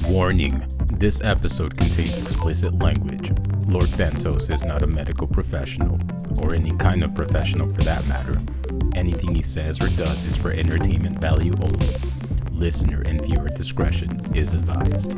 Warning, this episode contains explicit language. Lord BENTOS is not a medical professional, or any kind of professional for that matter. Anything he says or does is for entertainment value only. Listener and viewer discretion is advised.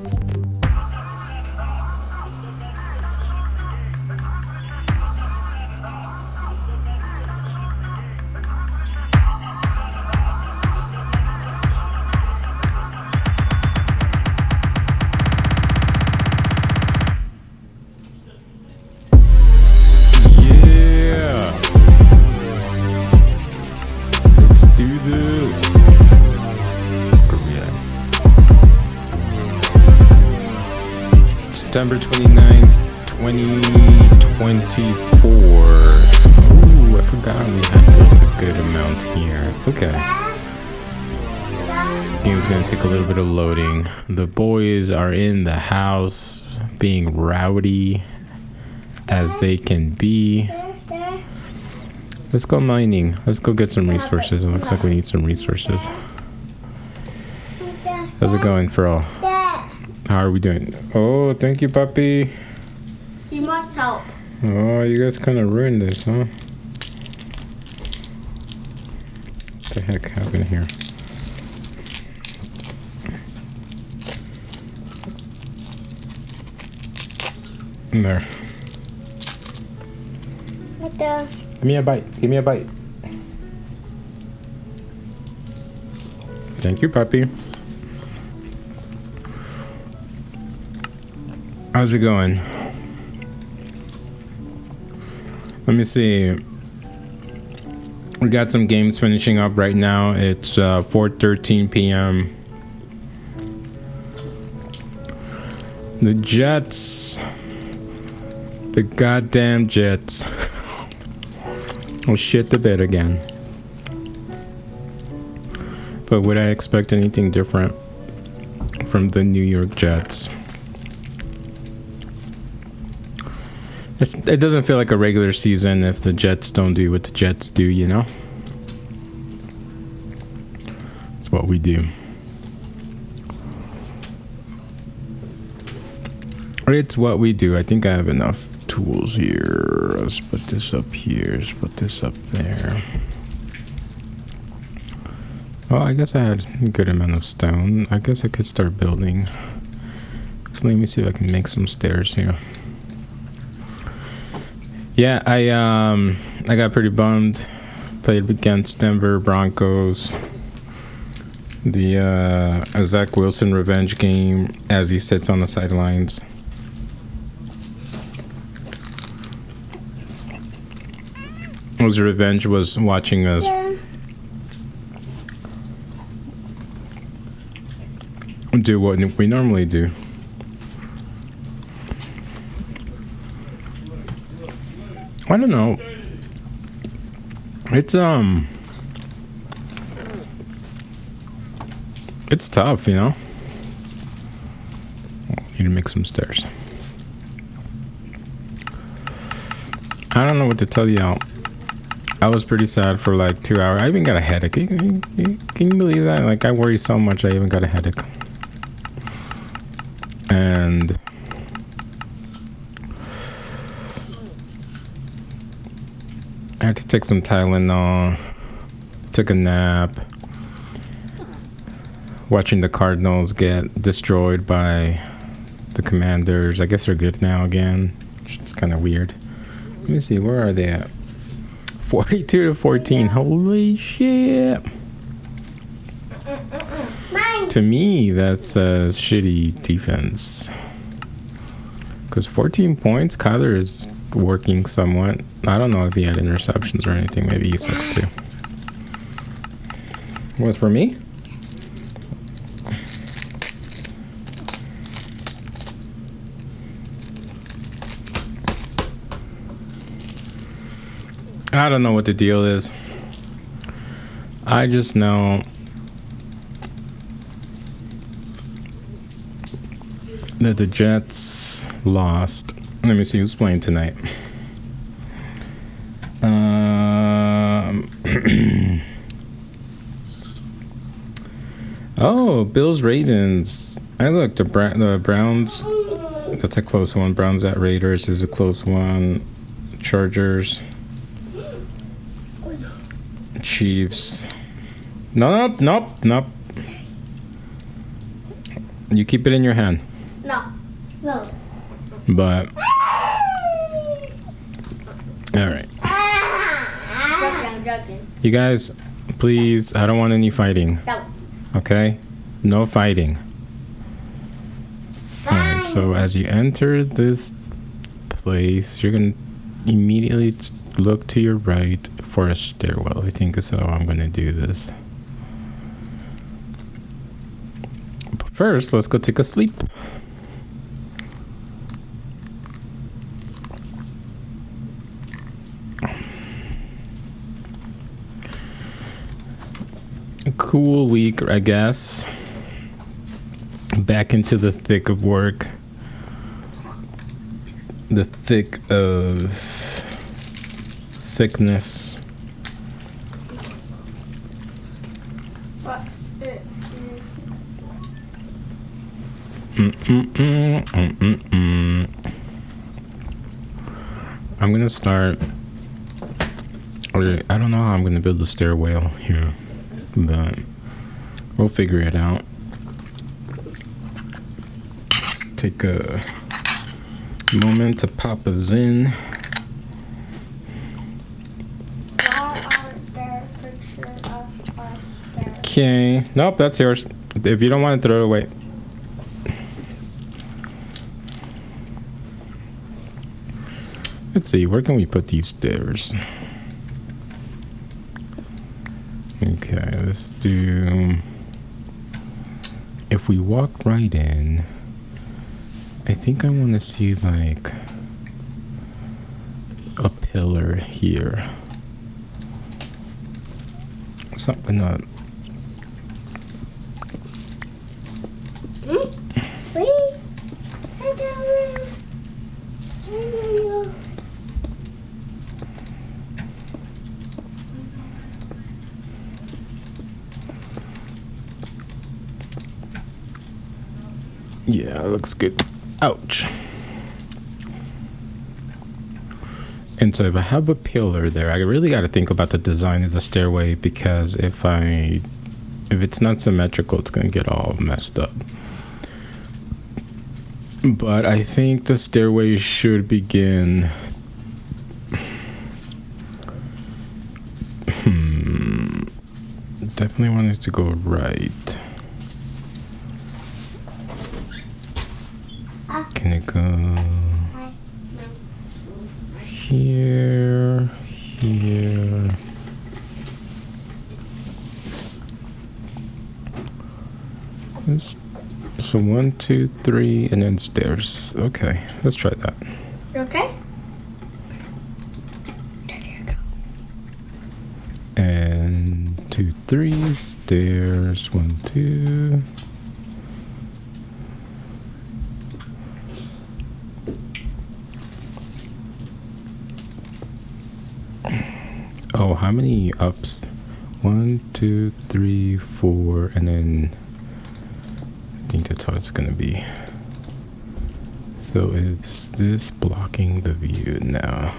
September 29th, 2024. Ooh, I forgot we had built a good amount here. Okay. This game's gonna take a little bit of loading. The boys are in the house being rowdy as they can be. Let's go mining. Let's go get some resources. It looks like we need some resources. How's it going, Fro? How are we doing? Oh, thank you, puppy. He wants help. Oh, you guys kind of ruined this, huh? What the heck happened here? There. What the? Give me a bite. Give me a bite. Thank you, puppy. How's it going? Let me see. We got some games finishing up right now. It's 4:13 p.m. The Jets. The goddamn Jets. Oh shit the bed again. But would I expect anything different from the New York Jets? It doesn't feel like a regular season if the Jets don't do what the Jets do, you know? It's what we do. It's what we do. I think I have enough tools here. Let's put this up here. Let's put this up there. Well, I guess I had a good amount of stone. I guess I could start building. So let me see if I can make some stairs here. Yeah, I got pretty bummed. Played against Denver Broncos. The Zach Wilson revenge game as he sits on the sidelines. His revenge was watching us do what we normally do. I don't know. It's tough, you know. Need to make some stairs. I don't know what to tell you. I was pretty sad for like 2 hours. I even got a headache. Can you believe that? Like, I worry so much I even got a headache. And I had to take some Tylenol, took a nap, watching the Cardinals get destroyed by the Commanders. I guess they're good now again. It's kind of weird. Let me see, where are they at? 42-14. Holy shit. To me, that's a shitty defense. Because 14 points, Kyler is working somewhat. I don't know if he had interceptions or anything. Maybe he sucks too. What's for me? I don't know what the deal is. I just know that the Jets lost. Let me see who's playing tonight. Oh, Bills Ravens. Hey, look, the Browns. That's a close one. Browns at Raiders is a close one. Chargers. Chiefs. Nope. You keep it in your hand. No. But. Alright. I'm joking. You guys, please, I don't want any fighting. No. Okay? No fighting. Alright, so as you enter this place, you're going to immediately look to your right for a stairwell. I think is how I'm going to do this. But first, let's go take a sleep. A cool week, I guess. Back into the thick of work. The thick of thickness. I'm gonna start. I don't know how I'm gonna build the stairwell here, but we'll figure it out. Let's take a moment to pop a Zen. Why aren't there pictures of us there? Okay. Nope, that's yours. If you don't want to throw it away. Let's see, where can we put these stairs? Okay, let's do... If we walk right in, I think I want to see like a pillar here. Something not. Yeah, looks good. Ouch. And so if I have a pillar there, I really got to think about the design of the stairway, because if it's not symmetrical, it's going to get all messed up. But I think the stairway should begin. Definitely want it to go right. Can it go here, here? So 1, 2, 3, and then stairs. Okay, let's try that. You okay? And 2, 3, stairs, 1, 2. Oh, how many ups? 1, 2, 3, 4, and then I think that's how it's gonna be. So is this blocking the view now?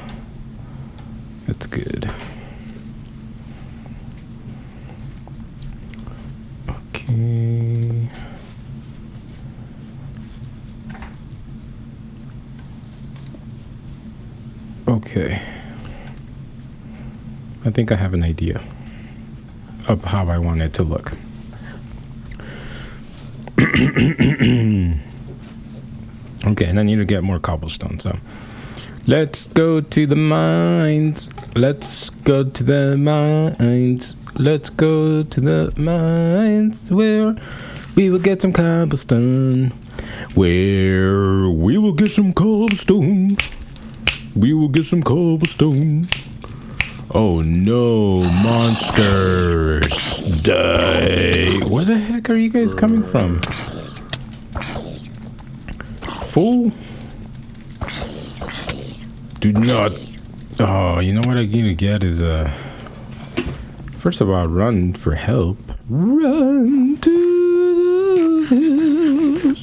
That's good. Okay. Okay. I think I have an idea of how I want it to look. Okay, and I need to get more cobblestone, so let's go to the mines. Let's go to the mines. Let's go to the mines where we will get some cobblestone. Where we will get some cobblestone. We will get some cobblestone. Oh no, monsters! Die! Where the heck are you guys coming from? Fool! Do not. Oh, you know what I need to get is first of all, run for help. Run to the hills.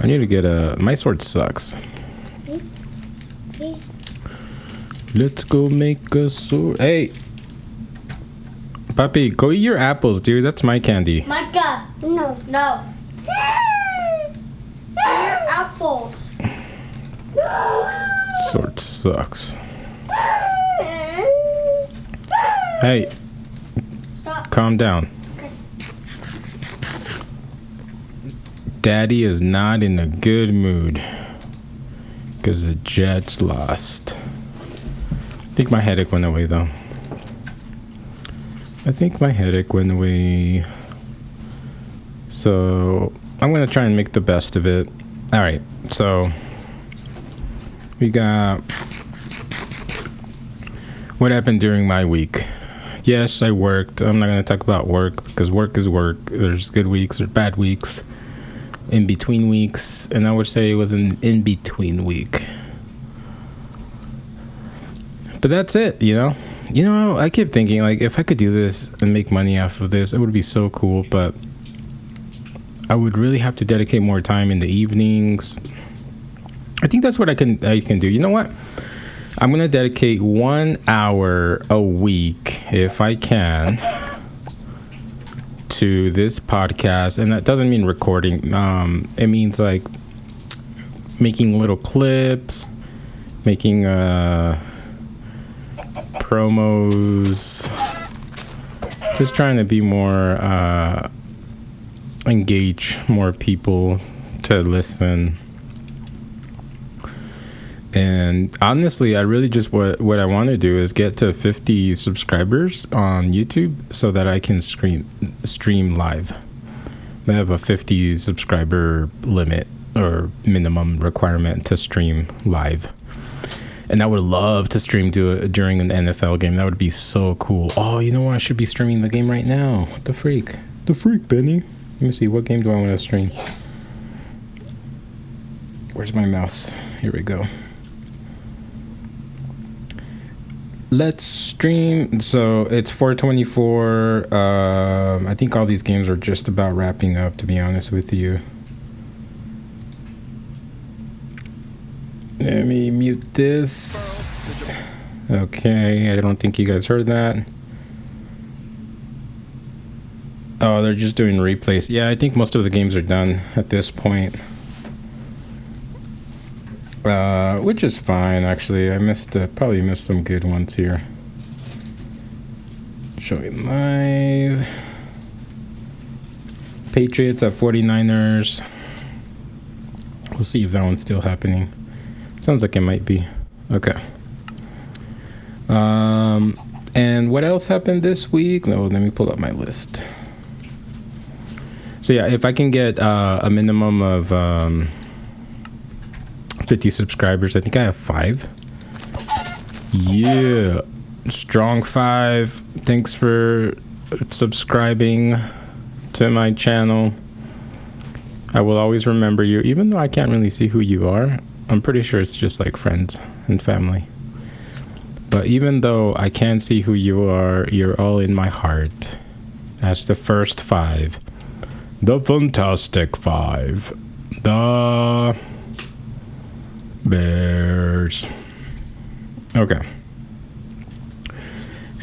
I need to get my sword sucks. Let's go make a sword. Hey, puppy, go eat your apples, dude. That's my candy. Micah, no. Your apples. Sword sucks. Hey, Stop. calm down. Okay. Daddy is not in a good mood because the Jets lost. I think my headache went away though. So I'm gonna try and make the best of it. All right, so we got what happened during my week. Yes, I worked. I'm not gonna talk about work because work is work. There's good weeks, there's bad weeks, in between weeks, and I would say it was an in between week. But that's it, you know. I keep thinking, like, if I could do this and make money off of this, it would be so cool. But I would really have to dedicate more time in the evenings. I think that's what I can do. You know what? I'm gonna dedicate 1 hour a week, if I can, to this podcast, and that doesn't mean recording. It means like making little clips, making promos, just trying to be more engage more people to listen. And honestly, I really just what I want to do is get to 50 subscribers on YouTube so that I can stream live. They have a 50 subscriber limit or minimum requirement to stream live. And I would love to stream during an NFL game. That would be so cool. Oh, you know what? I should be streaming the game right now. What the freak? The freak, Benny. Let me see. What game do I want to stream? Yes. Where's my mouse? Here we go. Let's stream. So it's 4:24. I think all these games are just about wrapping up, to be honest with you. Let me mute this. Okay, I don't think you guys heard that. Oh, they're just doing replays. Yeah, I think most of the games are done at this point. Which is fine, actually. I probably missed some good ones here. Showing live. Patriots at 49ers. We'll see if that one's still happening. Sounds like it might be. Okay. And what else happened this week? No, let me pull up my list. So yeah, if I can get a minimum of 50 subscribers, I think I have 5. Yeah, strong 5. Thanks for subscribing to my channel. I will always remember you, even though I can't really see who you are. I'm pretty sure it's just like friends and family. But even though I can't see who you are, you're all in my heart. That's the first 5. The Fantastic 5. The Bears. Okay.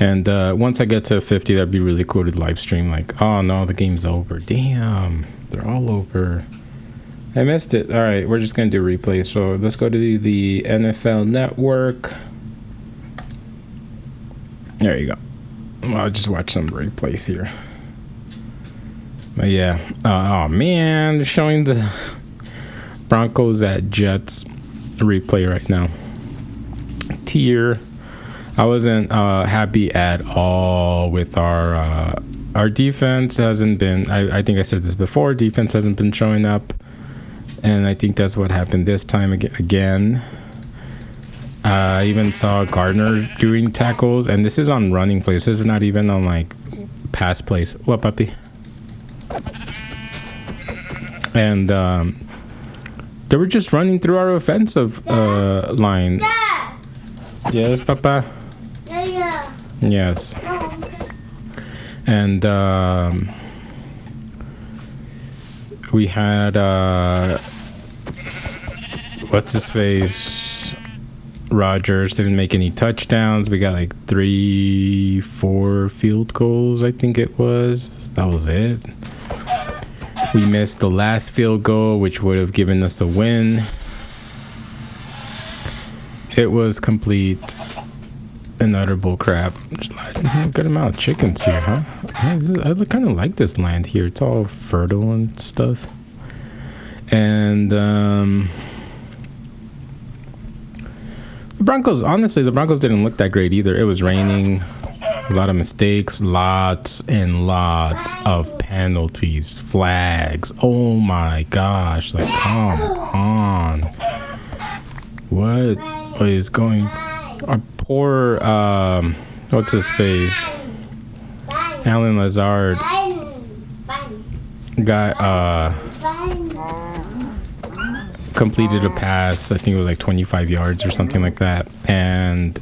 And once I get to 50, that'd be really cool to live stream. Like, oh no, the game's over. Damn, they're all over. I missed it. All right, we're just gonna do replays. So let's go to the NFL Network. There you go. I'll just watch some replays here. But yeah. Oh man, they're showing the Broncos at Jets replay right now. Tier. I wasn't happy at all with our defense. Hasn't been. I think I said this before. Defense hasn't been showing up. And I think that's what happened this time again. I even saw Gardner doing tackles, and this is on running plays. This is not even on like pass plays. What, puppy? And they were just running through our offensive line. Dad. Yes, Papa. Yeah. Yes. Oh, okay. And we had what's his face? Rodgers didn't make any touchdowns. We got like 3-4 field goals, I think it was. That was it. We missed the last field goal, which would have given us a win. It was complete and utter bull crap. Good amount of chickens here, huh? I kind of like this land here. It's all fertile and stuff. And the Broncos, honestly, the Broncos didn't look that great either. It was raining, a lot of mistakes, lots and lots of penalties, flags. Oh my gosh, like, come on. What is going? Our poor, what's his face? Alan Lazard got, completed a pass. I think it was like 25 yards or something like that. And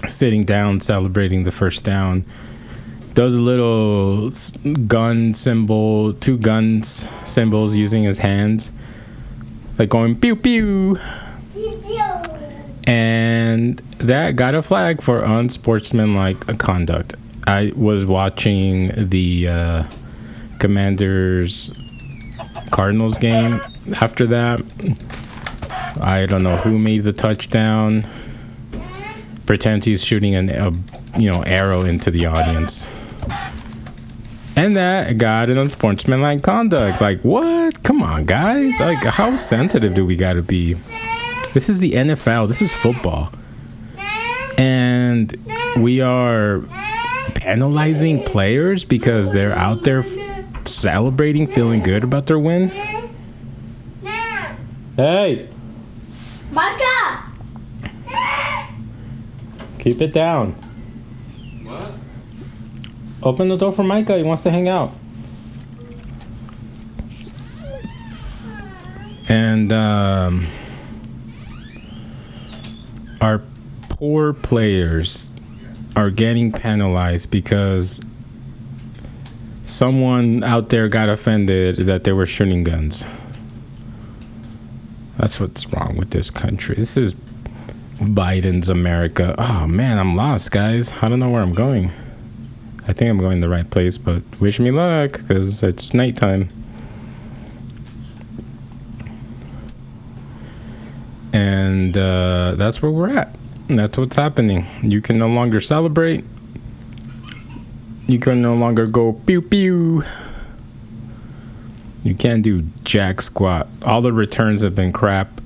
sitting down, celebrating the first down, does a little gun symbol, 2 guns symbols using his hands, like going pew pew. And that got a flag for unsportsmanlike conduct. I was watching the Commanders Cardinals game after that. I don't know who made the touchdown. Pretends he's shooting an arrow into the audience. And that got an unsportsmanlike conduct. Like, what? Come on, guys. Like, how sensitive do we gotta be? This is the NFL. This is football. And we are penalizing players because they're out there celebrating, feeling good about their win. Hey! Micah! Keep it down. What? Open the door for Micah. He wants to hang out. And our poor players are getting penalized because someone out there got offended that they were shooting guns. That's what's wrong with this country. This is Biden's America. Oh man, I'm lost, guys. I don't know where I'm going. I think I'm going the right place, but wish me luck because it's nighttime. And that's where we're at. That's what's happening. You can no longer celebrate. You can no longer go pew pew. You can't do jack squat. All the returns have been crap.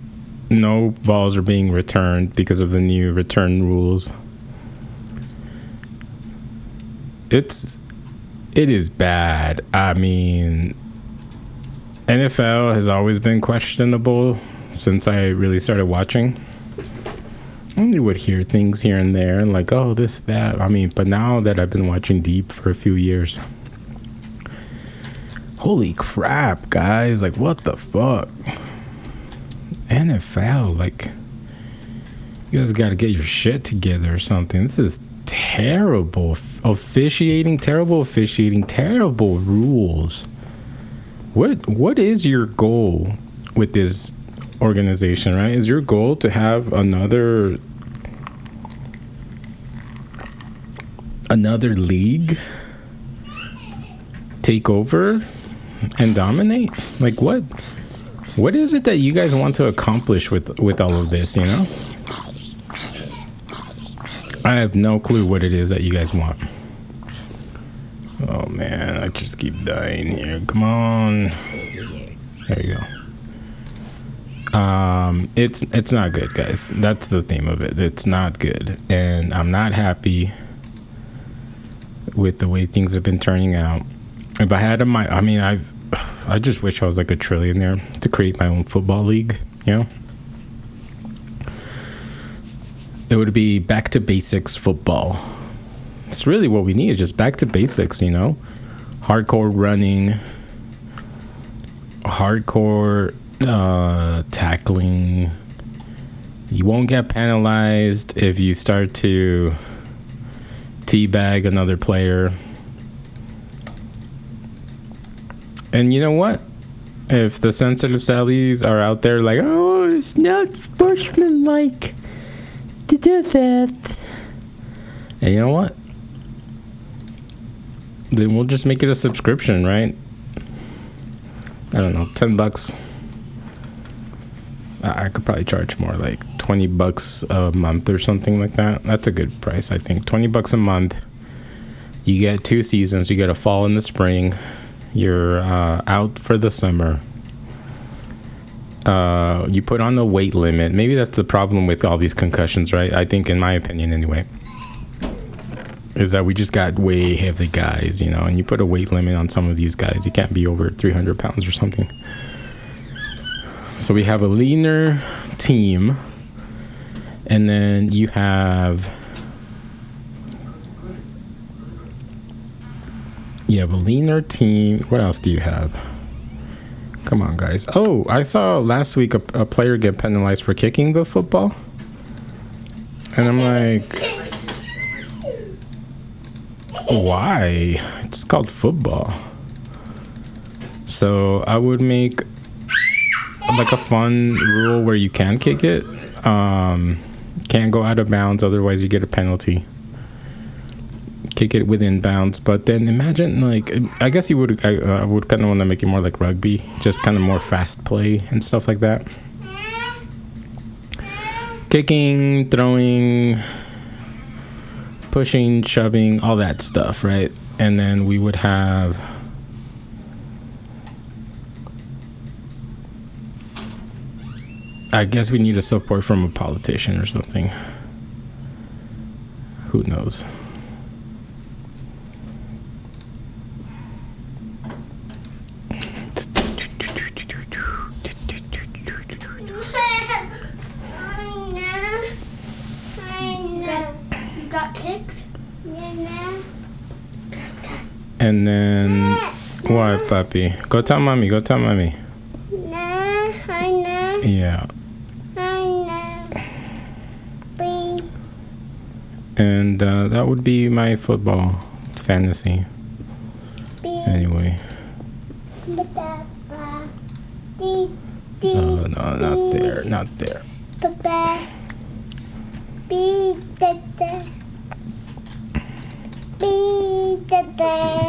No balls are being returned because of the new return rules. It is bad. I mean, NFL has always been questionable since I really started watching. I would hear things here and there and like, oh, this, that. I mean, but now that I've been watching deep for a few years, holy crap, guys. Like, what the fuck? NFL, like, you guys got to get your shit together or something. This is terrible. Officiating, terrible rules. What is your goal with this organization, right? Is your goal to have another league take over and dominate? Like, what is it that you guys want to accomplish with all of this, you know? I have no clue what it is that you guys want. Oh man, I just keep dying here. Come on. There you go. It's not good, guys. That's the theme of it. It's not good. And I'm not happy with the way things have been turning out. If I had I just wish I was like a trillionaire to create my own football league, you know? It would be back to basics football. It's really what we need, just back to basics, you know? Hardcore running, hardcore tackling. You won't get penalized if you start to teabag another player. And you know what? If the sensitive Sallys are out there like, oh, it's not sportsmanlike to do that. And you know what? Then we'll just make it a subscription, right? I don't know, $10. I could probably charge more, like $20 a month or something like that. That's a good price, I think. $20 a month. You get 2 seasons. You get a fall and the spring. You're out for the summer. You put on the weight limit. Maybe that's the problem with all these concussions, right? I think, in my opinion anyway, is that we just got way heavy guys, you know, and you put a weight limit on some of these guys. You can't be over 300 pounds or something. So we have a leaner team, and then you have a leaner team. What else do you have? Come on, guys. Oh, I saw last week a player get penalized for kicking the football, and I'm like, why? It's called football. So I would make like a fun rule where you can kick it. Can't go out of bounds, otherwise you get a penalty. Kick it within bounds. But then imagine, like, I guess I would kind of want to make it more like rugby, just kind of more fast play and stuff like that. Kicking, throwing, pushing, shoving, all that stuff, right? And then we would have I guess we need a support from a politician or something. Who knows? You got kicked? And then what, puppy? Go tell mommy. Go tell mommy. Yeah. And that would be my football fantasy. Anyway. Oh, no, not there. Not there.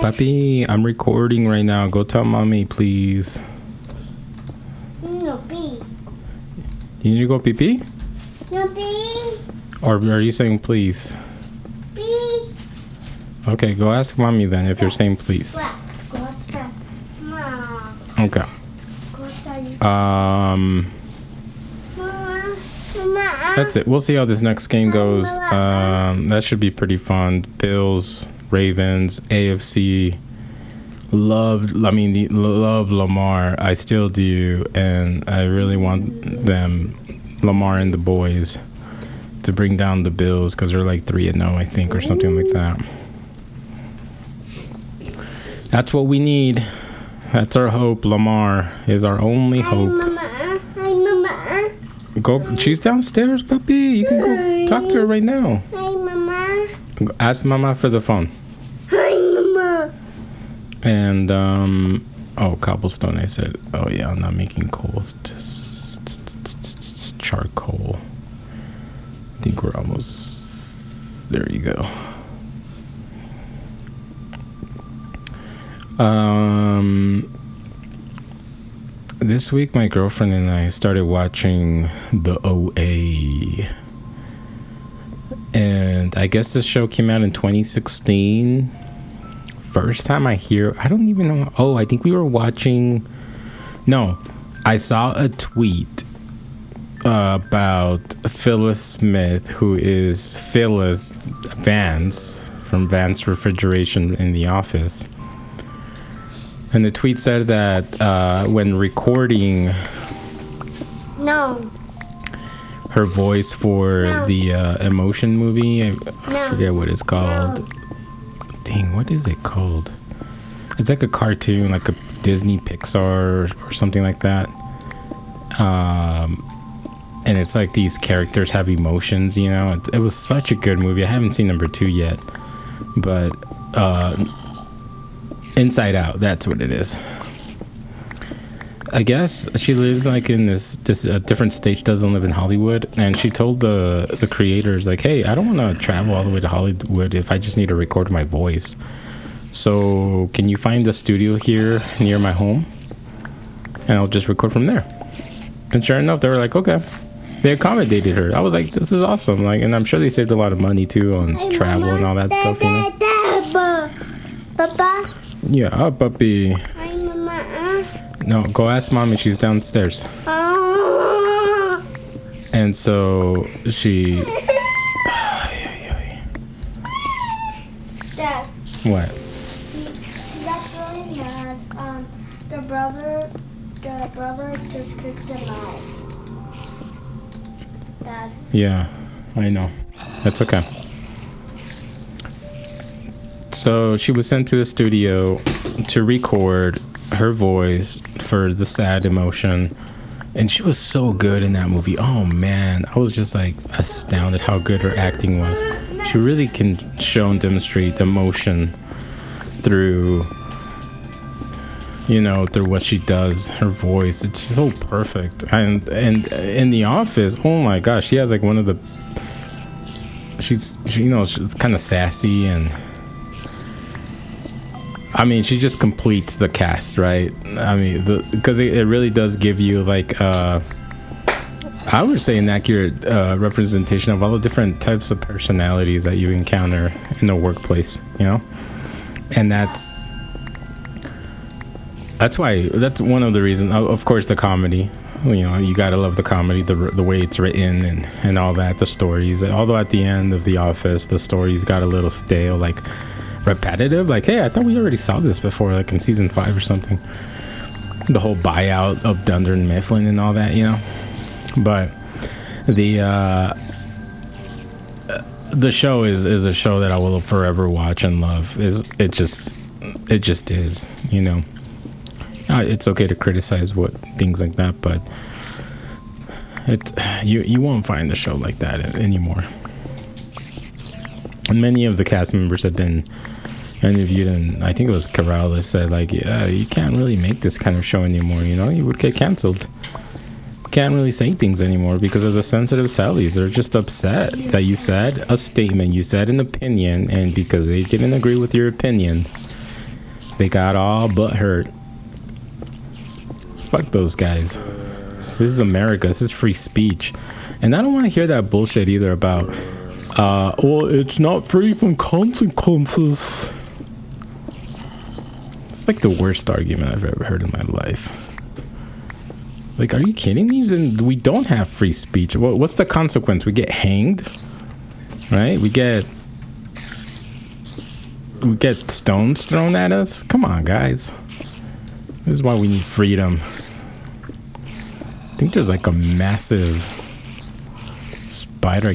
Papi, I'm recording right now. Go tell mommy, please. No, pee. You need to go pee-pee? No, pee. Or are you saying please? Pee. Okay, go ask mommy then if you're saying please. Okay. That's it. We'll see how this next game goes. That should be pretty fun. Bills, Ravens, AFC. Love Lamar. I still do, and I really want them, Lamar and the boys, to bring down the Bills because they're like 3-0, I think, or something like that. That's what we need. That's our hope. Lamar is our only hope. Go. She's downstairs, puppy. You can go talk to her right now. Hi, Mama. Ask Mama for the phone. Hi, Mama. And oh, cobblestone. I said, oh yeah, I'm not making coal. Just charcoal. I think we're almost there. You go. This week my girlfriend and I started watching the OA, and I guess this show came out in 2016. First time I hear, I don't even know. Oh, I think we were watching. No, I saw a tweet about Phyllis Smith, who is Phyllis Vance from Vance Refrigeration in The Office. And the tweet said that when recording her voice for the Emotion movie, I forget what it's called. Dang, what is it called? It's like a cartoon, like a Disney Pixar or something like that. And it's like these characters have emotions, you know. It was such a good movie. I haven't seen number 2 yet, but Inside Out, that's what it is. I guess she lives like in this different state. She doesn't live in Hollywood, and she told the creators like, hey, I don't want to travel all the way to Hollywood if I just need to record my voice. So can you find a studio here near my home, and I'll just record from there. And sure enough, they were like, okay. They accommodated her. I was like, this is awesome. Like, and I'm sure they saved a lot of money too on travel and all that stuff, you know. Papa. Yeah, puppy. Hi, Mama. No, go ask mommy. She's downstairs. And so she. Dad. What? He's actually mad. The brother just kicked him out. Dad. Yeah, I know. That's okay. So she was sent to the studio to record her voice for the sad emotion, and she was so good in that movie. Oh man, I was just like astounded how good her acting was. She really can show and demonstrate emotion through, you know, through what she does, her voice. It's so perfect. And in The Office, oh my gosh, she has like one of the, she's kind of sassy, and I mean, she just completes the cast, right? I mean, because it really does give you like I would say an accurate representation of all the different types of personalities that you encounter in the workplace, you know. And that's one of the reasons. Of course, the comedy. You know, you gotta love the comedy, the way it's written and all that, the stories. Although at the end of The Office, the stories got a little stale, like repetitive. Like, hey, I thought we already saw this before, like in season 5 or something. The whole buyout of Dunder Mifflin and all that, you know. But the show is a show that I will forever watch and love. It just is, you know. It's okay to criticize things like that, but you won't find a show like that anymore. And many of the cast members have been interviewed, and I think it was Carell that said like, yeah, you can't really make this kind of show anymore, you know. You would get canceled. Can't really say things anymore because of the sensitive Sallys. They're just upset that you said a statement, you said an opinion, and because they didn't agree with your opinion, they got all butthurt. Fuck those guys. This is America. This is free speech. And I don't want to hear that bullshit either about well, it's not free from consequences. It's like the worst argument I've ever heard in my life. Like, are you kidding me? Then we don't have free speech. What's the consequence? We get hanged, right? We get stones thrown at us. Come on, guys. This is why we need freedom. I think there's like a massive spider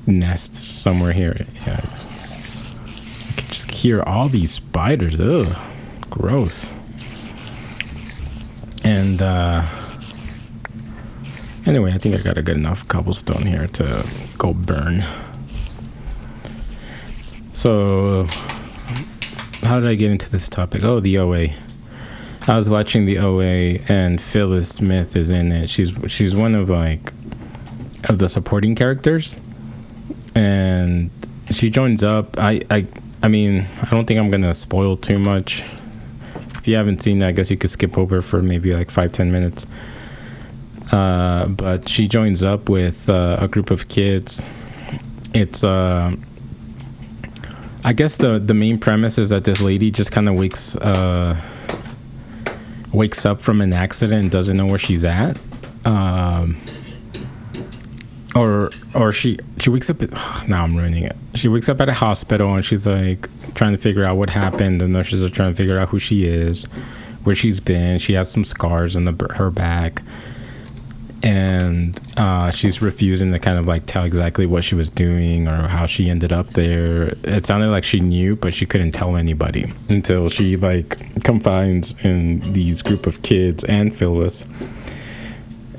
nest somewhere here. Yeah, I can just hear all these spiders. Ugh, gross. And anyway, I think I got a good enough cobblestone here to go burn. So how did I get into this topic? Oh, the OA. I was watching the OA, and Phyllis Smith is in it. She's one of of the supporting characters, and she joins up. I mean, I don't think I'm gonna spoil too much. If you haven't seen that, I guess you could skip over for maybe like 5-10 minutes. But she joins up with a group of kids. It's I guess the main premise is that this lady just kind of wakes up from an accident and doesn't know where she's at, or she wakes up now I'm ruining it. She wakes up at a hospital and she's like trying to figure out what happened. The nurses are trying to figure out who she is, where she's been. She has some scars on her back, and she's refusing to kind of like tell exactly what she was doing or how she ended up there. It sounded like she knew, but she couldn't tell anybody until she like confides in these group of kids and Phyllis,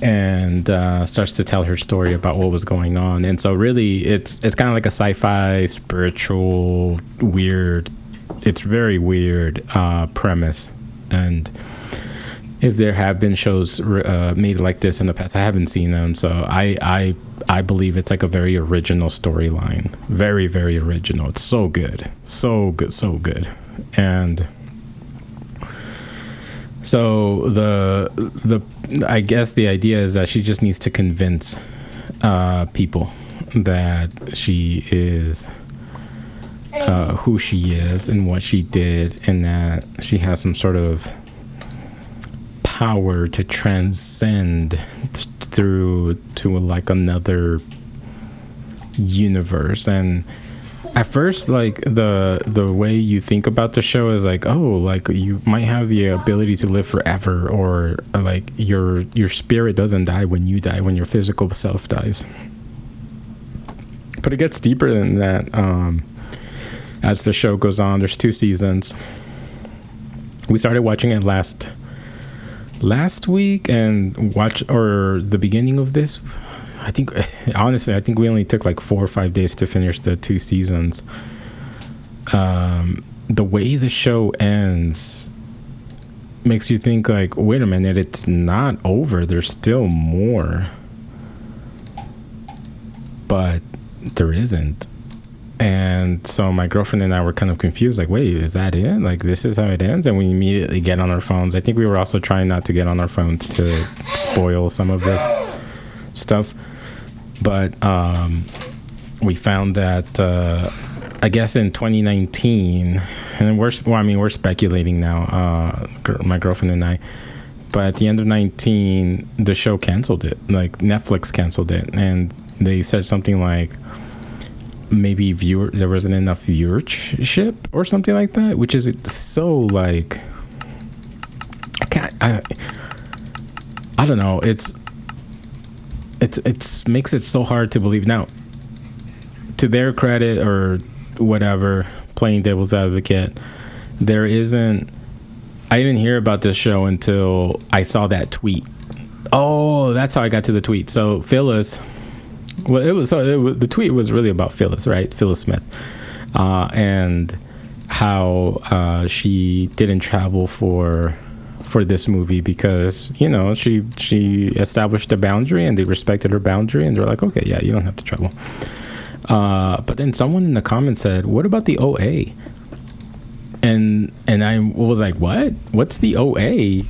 and starts to tell her story about what was going on. And so really it's kind of like a sci-fi spiritual weird, it's very weird premise, and if there have been shows made like this in the past. I haven't seen them, so I believe it's like a very original storyline, very, very original. It's so good, so good. And so the I guess the idea is that she just needs to convince people that she is who she is and what she did, and that she has some sort of power to transcend through to like another universe. And at first, like the way you think about the show is like, oh, like you might have the ability to live forever, or like your spirit doesn't die when you die, when your physical self dies. But it gets deeper than that. As the show goes on, there's 2 seasons. We started watching it last week and or the beginning of this. I think honestly, I think we only took like 4 or 5 days to finish the 2 seasons. The way the show ends makes you think like, wait a minute, it's not over. There's still more, but there isn't. And so my girlfriend and I were kind of confused, like, wait, is that it? Like, this is how it ends? And we immediately get on our phones. I think we were also trying not to get on our phones to spoil some of this stuff. But we found that, I guess in 2019, and we're speculating now, my girlfriend and I, but at the end of 19, the show canceled it. Like, Netflix canceled it. And they said something like, maybe there wasn't enough viewership or something like that, which is so like, I don't know, it's makes it so hard to believe. Now, to their credit or whatever, playing devil's advocate, I didn't hear about this show until I saw that tweet. Oh, that's how I got to the tweet. So Phyllis, the tweet was really about Phyllis, right? Phyllis Smith, and how she didn't travel for this movie because, you know, she established a boundary and they respected her boundary, and they're like, okay, yeah, you don't have to travel. But then someone in the comments said, what about the OA? And I was like, what's the OA?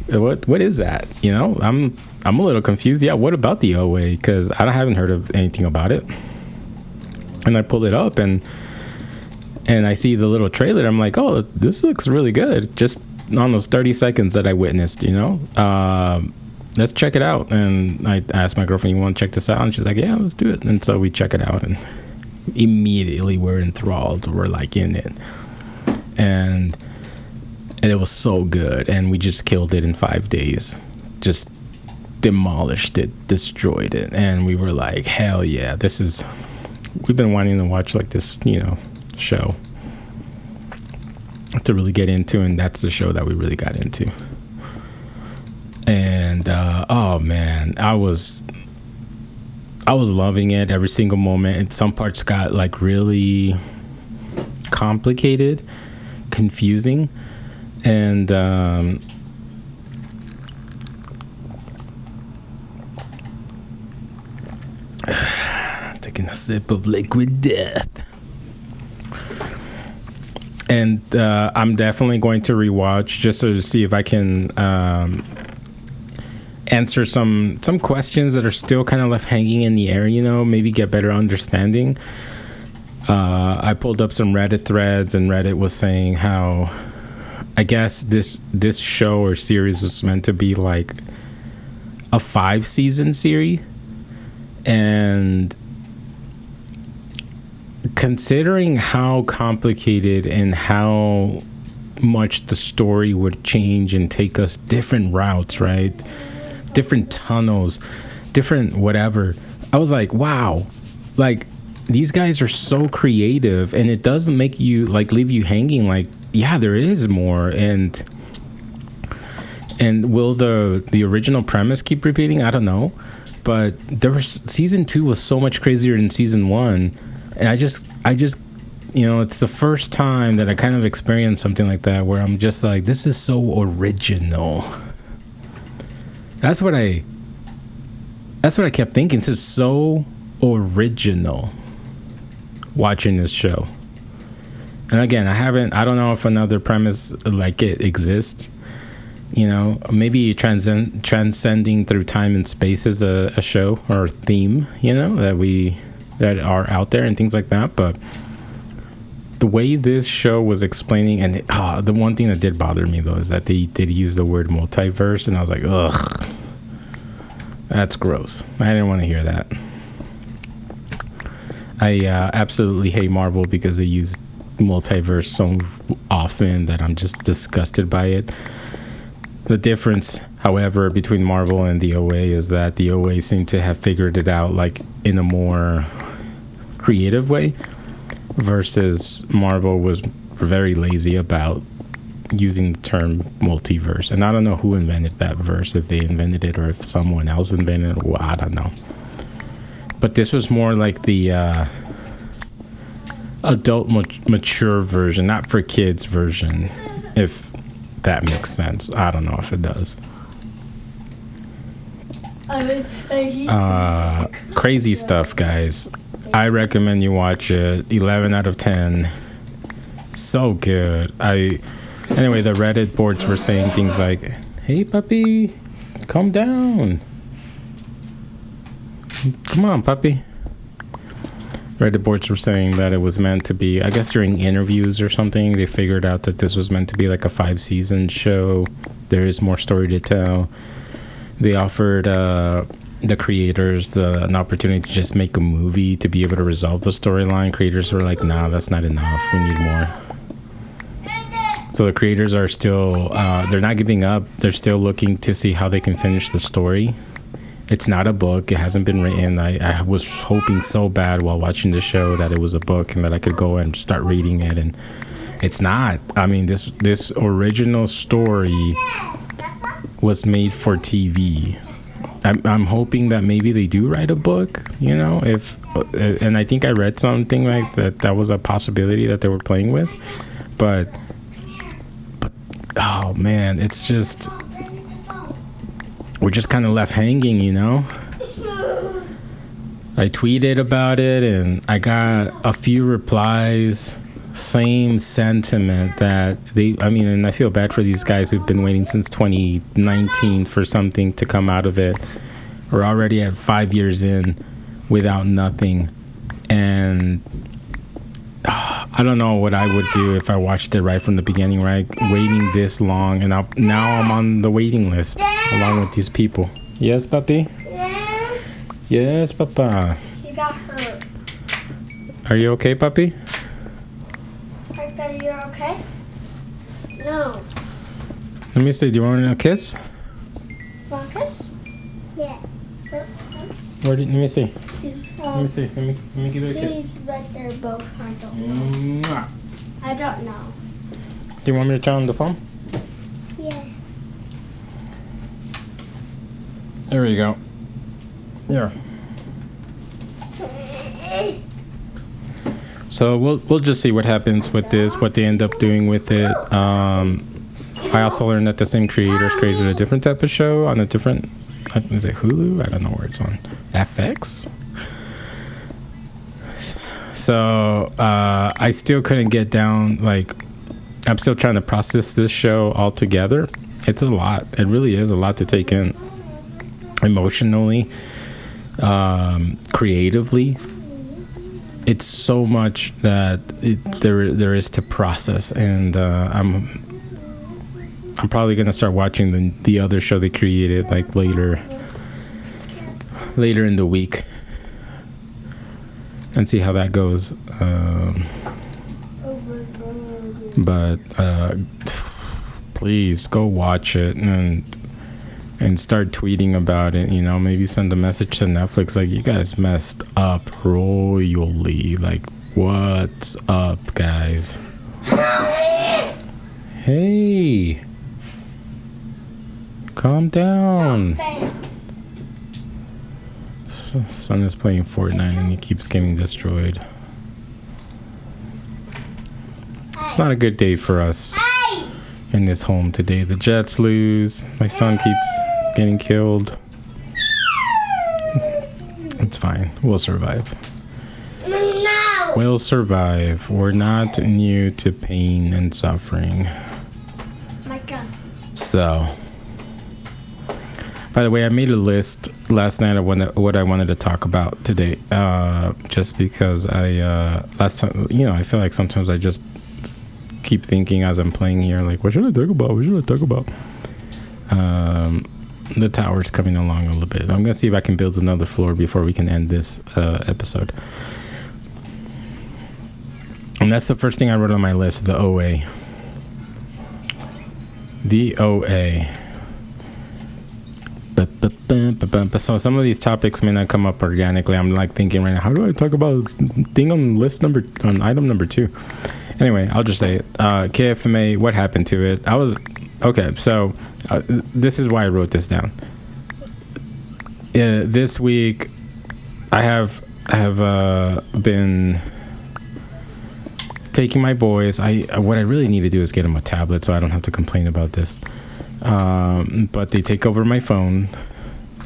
What is that? You know, I'm a little confused. Yeah, what about the OA? Because I haven't heard of anything about it. And I pull it up and I see the little trailer. I'm like, oh, this looks really good. Just on those 30 seconds that I witnessed, you know, let's check it out. And I asked my girlfriend, you want to check this out? And she's like, yeah, let's do it. And so we check it out, and immediately we're enthralled. We're like in it. And it was so good, and we just killed it in 5 days. Just demolished it, destroyed it, and we were like, hell yeah, we've been wanting to watch like this, you know, show to really get into, and that's the show that we really got into. And oh man, I was loving it, every single moment. And some parts got like really complicated, confusing, and taking a sip of liquid death. And I'm definitely going to rewatch just to see if I can answer some questions that are still kind of left hanging in the air, you know, maybe get better understanding. I pulled up some Reddit threads, and Reddit was saying how, I guess this show or series was meant to be like a 5-season series, and considering how complicated and how much the story would change and take us different routes, right? Different tunnels, different whatever. I was like, wow, like these guys are so creative, and it doesn't make you like leave you hanging like, yeah, there is more. And will the original premise keep repeating? I don't know. But season 2 was so much crazier than season 1. And I just, you know, it's the first time that I kind of experienced something like that where I'm just like, this is so original. That's what I kept thinking. This is so original watching this show. And again, I don't know if another premise like it exists. You know, maybe transcending through time and space is a show or a theme, you know, that are out there and things like that. But the way this show was explaining, and the one thing that did bother me though is that they did use the word multiverse, and I was like, ugh, that's gross. I didn't want to hear that. I absolutely hate Marvel because they use multiverse so often that I'm just disgusted by it. The difference, however, between Marvel and the OA is that the OA seemed to have figured it out like in a more creative way, versus Marvel was very lazy about using the term multiverse. And I don't know who invented that verse, if they invented it or if someone else invented it. Well, I don't know. But this was more like the adult mature version, not for kids version, if that makes sense. I don't know if it does. Crazy stuff, guys. I recommend you watch it. 11 out of 10. So good. Anyway, the Reddit boards were saying things like, "Hey puppy, calm down. Come on, puppy." Reddit boards were saying that it was meant to be, I guess during interviews or something, they figured out that this was meant to be like a 5-season show. There is more story to tell. They offered the creators an opportunity to just make a movie to be able to resolve the storyline. Creators were like, nah, that's not enough. We need more. So the creators are still, they're not giving up. They're still looking to see how they can finish the story. It's not a book. It hasn't been written. I was hoping so bad while watching the show that it was a book and that I could go and start reading it, and it's not. I mean, this original story was made for TV. I'm hoping that maybe they do write a book, you know, and I think I read something like that was a possibility that they were playing with, but oh man, it's just, we're just kind of left hanging, you know. I tweeted about it and I got a few replies, same sentiment that and I feel bad for these guys who've been waiting since 2019 for something to come out of it. We're already at 5 years in without nothing, and I don't know what I would do if I watched it right from the beginning, right? Waiting this long, and now I'm on the waiting list along with these people. Yes, puppy? Yeah. Yes, papa. He got hurt. Are you okay, puppy? Are you okay? No. Let me see. Do you want a kiss? Want a kiss? Yeah. Let me see. Let me see. Let me give you a kiss. He's right there, both. I don't know. Mwah. I don't know. Do you want me to turn on the phone? Yeah. There we go. Yeah. So we'll just see what happens with this, what they end up doing with it. I also learned that the same creators created a different type of show on a different, is it Hulu? I don't know where it's on. FX? So I still couldn't get down, like, I'm still trying to process this show altogether. It's a lot. It really is a lot to take in. Emotionally, creatively, it's so much that there is to process, and I'm probably gonna start watching the other show they created like later in the week and see how that goes. But please go watch it and start tweeting about it, you know, maybe send a message to Netflix like, you guys messed up royally. Like, what's up, guys? Hey, calm down. Son is playing Fortnite and he keeps getting destroyed. It's not a good day for us in this home today. The Jets lose. My son keeps getting killed. It's fine. We'll survive. No. We'll survive. We're not new to pain and suffering. My God. So, by the way, I made a list last night of what I wanted to talk about today. Just because last time, I feel like sometimes I just keep thinking as I'm playing here, like, what should I talk about? What should I talk about? The tower's coming along a little bit. I'm gonna see if I can build another floor before we can end this episode. And that's the first thing I wrote on my list, the OA. The OA. So some of these topics may not come up organically. I'm like thinking right now, how do I talk about thing on item number 2? Anyway, I'll just say it. KFMA, what happened to it? So this is why I wrote this down. This week, I have been taking my boys. What I really need to do is get them a tablet so I don't have to complain about this. But they take over my phone.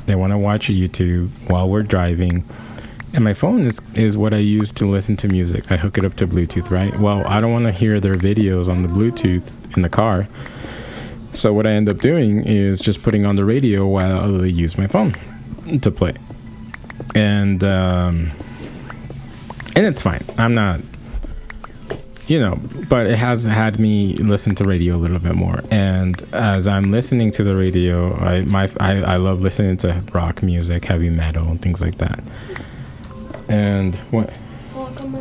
They want to watch YouTube while we're driving. And my phone is what I use to listen to music. I hook it up to Bluetooth, right? Well, I don't want to hear their videos on the Bluetooth in the car. So what I end up doing is just putting on the radio while they use my phone to play. And it's fine. I'm not, but it has had me listen to radio a little bit more. And as I'm listening to the radio, I love listening to rock music, heavy metal, and things like that. And what? Welcome my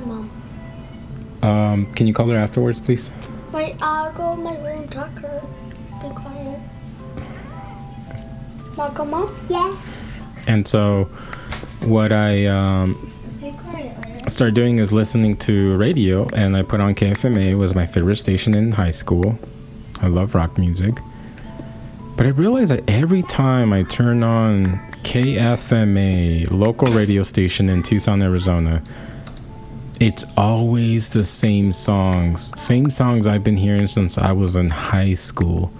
mom. Can you call her afterwards, please? Wait, I'll go in my room, talk to her. Be quiet. Welcome, Mom? Yeah. And so, what I started doing is listening to radio, and I put on KFMA. It was my favorite station in high school. I love rock music. But I realized that every time I turn on KFMA, local radio station in Tucson, Arizona, it's always the same songs I've been hearing since I was in high school.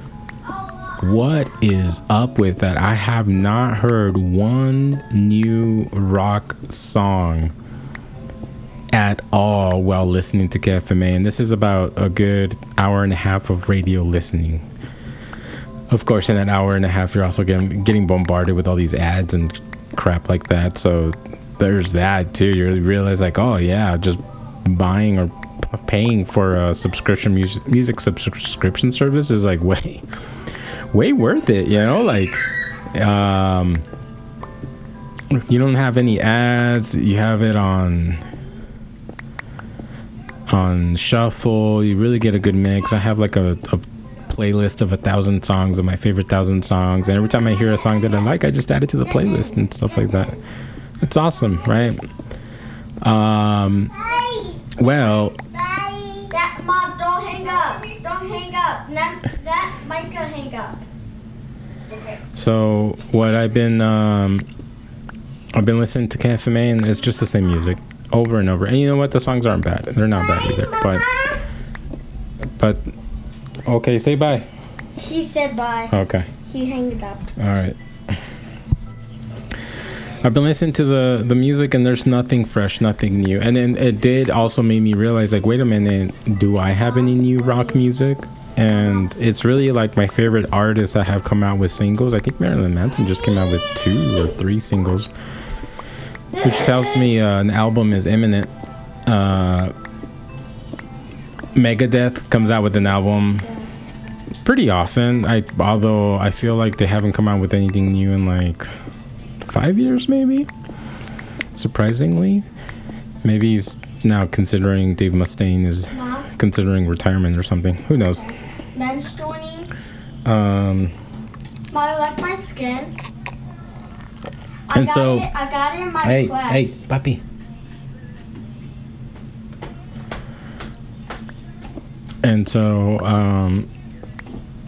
What is up with that? I have not heard one new rock song at all while listening to KFMA, and this is about a good hour and a half of radio listening. Of course, in that hour and a half, you're also getting bombarded with all these ads and crap like that. So there's that too. You realize like, oh yeah, just buying or paying for a subscription music subscription service is like way worth it. Like you don't have any ads. You have it on shuffle. You really get a good mix. I have like a playlist of 1,000 songs of my favorite 1,000 songs, and every time I hear a song that I like, I just add it to the playlist and stuff like that. It's awesome, right? Well, that Mom, don't hang up. That Mike can hang up. Okay. So what I've been listening to KFMA, and it's just the same music over and over. And you know what? The songs aren't bad. They're not bad either. But okay, say bye. He said bye. Okay. He hanged up. All right. I've been listening to the music, and there's nothing fresh, nothing new. And then it did also make me realize, like, wait a minute, do I have any new rock music? And it's really like my favorite artists that have come out with singles. I think Marilyn Manson just came out with 2 or 3 singles, which tells me an album is imminent. Megadeth comes out with an album pretty often. Although I feel like they haven't come out with anything new in like 5 years, maybe. Surprisingly, maybe he's now considering Dave Mustaine is considering retirement or something. Who knows? Men's joining. Mom, I like my skin. I got it in my request. Hey, papi. And so,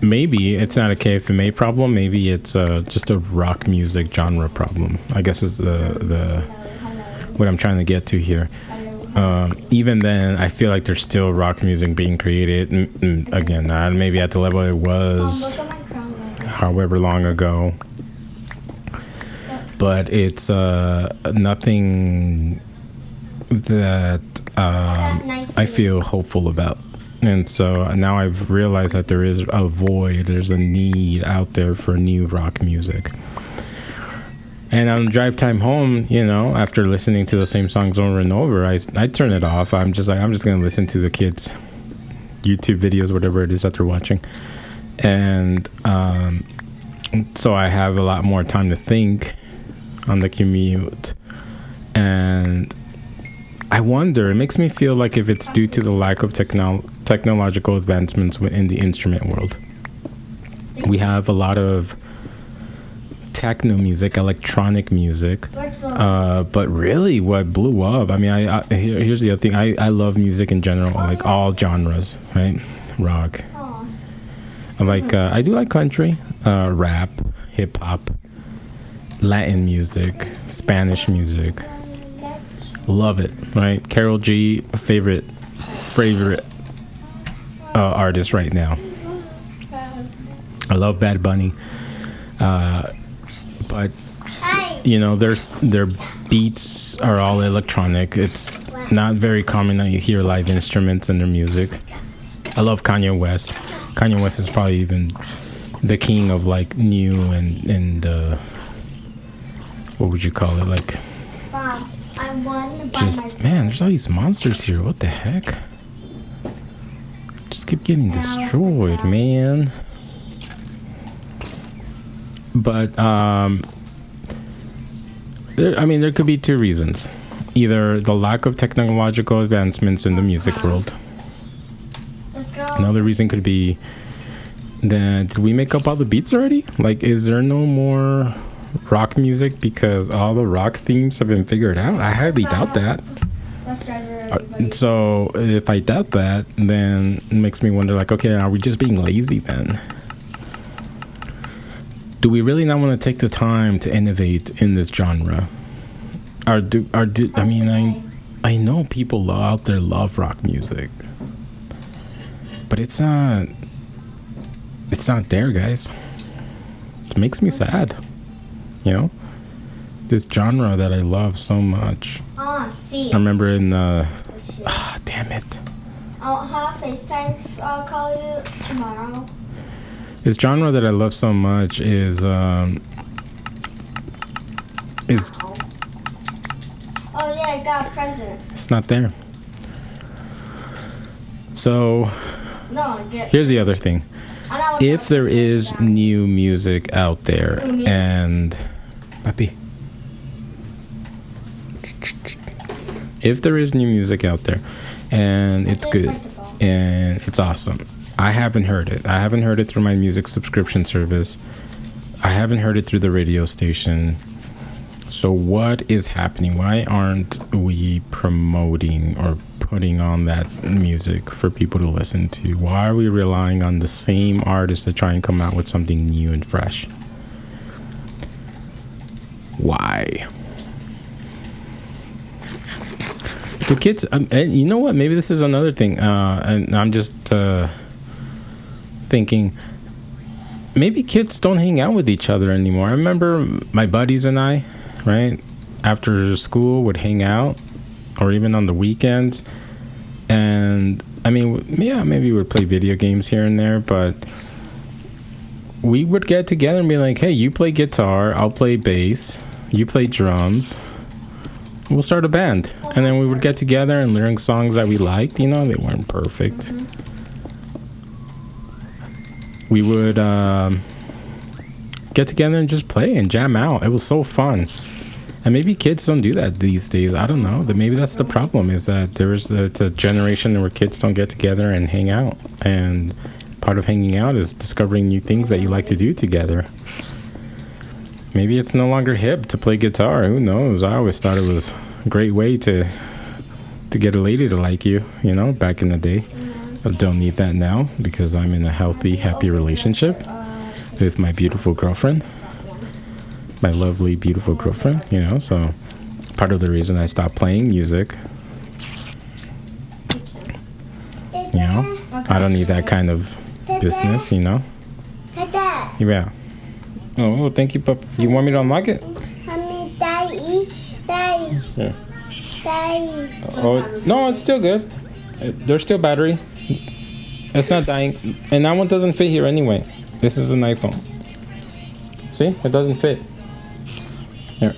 maybe it's not a KFMA problem. Maybe it's just a rock music genre problem, I guess is the what I'm trying to get to here. Even then, I feel like there's still rock music being created. Again, not maybe at the level it was however long ago. but it's nothing that I feel hopeful about. And so now I've realized that there is a void, there's a need out there for new rock music. And on drive time home, you know, after listening to the same songs over and over, I turn it off. I'm just going to listen to the kids' YouTube videos, whatever it is that they're watching. And so I have a lot more time to think on the commute. And I wonder, it makes me feel like if it's due to the lack of technological advancements in the instrument world. We have a lot of techno music, electronic music, but really what blew up, I mean, here's the other thing, I love music in general, like all genres, right? Rock, I do like country, rap, hip-hop, Latin music, Spanish music, love it, right? Karol G, favorite artist right now. I love Bad Bunny, but you know, their beats are all electronic. It's not very common that you hear live instruments in their music. I love Kanye West. Kanye West is probably even the king of like new and what would you call it, like just, man, there's all these monsters here. What the heck? Just keep getting destroyed, man. But there could be two reasons. Either the lack of technological advancements in the music world. Another reason could be that, did we make up all the beats already? Like, is there no more rock music because all the rock themes have been figured out? I highly doubt that. So if I doubt that, then it makes me wonder, like, okay, are we just being lazy then? Do we really not want to take the time to innovate in this genre? I know people out there love rock music, but it's not there, guys. It makes me sad, you know, this genre that I love so much. I remember in damn it, I'll have FaceTime call you tomorrow. This genre that I love so much is oh yeah, I got a present. It's not there. So here's the other thing. If there is new music out there, and papi, if there is new music out there and it's good and it's awesome, I haven't heard it. I haven't heard it through my music subscription service. I haven't heard it through the radio station. So what is happening? Why aren't we promoting or putting on that music for people to listen to? Why are we relying on the same artists to try and come out with something new and fresh? Why? The kids, you know what? Maybe this is another thing. And I'm just thinking, maybe kids don't hang out with each other anymore. I remember my buddies and I, right, after school would hang out, or even on the weekends. And I mean, yeah, maybe we would play video games here and there, but we would get together and be like, hey, you play guitar, I'll play bass, you play drums, we'll start a band. And then we would get together and learn songs that we liked. You know, they weren't perfect. We would get together and just play and jam out. It was so fun. And maybe kids don't do that these days. I don't know. Maybe that's the problem, is that it's a generation where kids don't get together and hang out. And part of hanging out is discovering new things that you like to do together. Maybe it's no longer hip to play guitar. Who knows? I always thought it was a great way to get a lady to like you, you know, back in the day. I don't need that now because I'm in a healthy, happy relationship with my beautiful girlfriend. My lovely, beautiful girlfriend, you know, so part of the reason I stopped playing music, you know, I don't need that kind of business, you know. Yeah. Oh, thank you, Papa. You want me to unlock it? Yeah. Oh, no, it's still good. There's still battery. It's not dying. And that one doesn't fit here anyway. This is an iPhone. See? It doesn't fit. Here.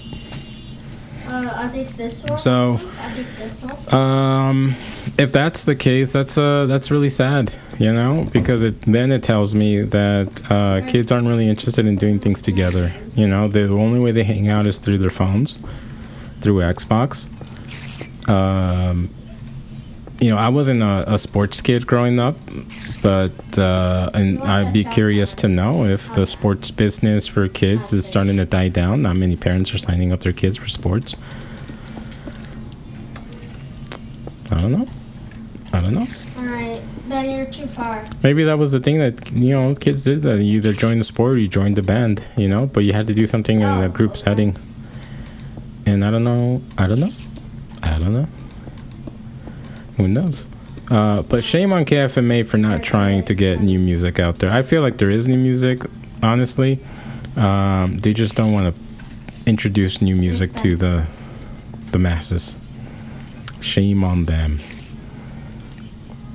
I think this one. So, I think this one. if that's the case, that's really sad, you know, because then it tells me that kids aren't really interested in doing things together. You know, the only way they hang out is through their phones, through Xbox. You know, I wasn't a sports kid growing up, but and I'd be curious to know if the sports business for kids is starting to die down. Not many parents are signing up their kids for sports. I don't know. Alright, Ben, you're too far. Maybe that was the thing that, you know, kids did, that you either joined the sport or you joined the band, you know, but you had to do something in a group setting. And I don't know. Who knows? But shame on KFMA for not trying to get new music out there. I feel like there is new music, honestly. They just don't want to introduce new music to the masses. Shame on them.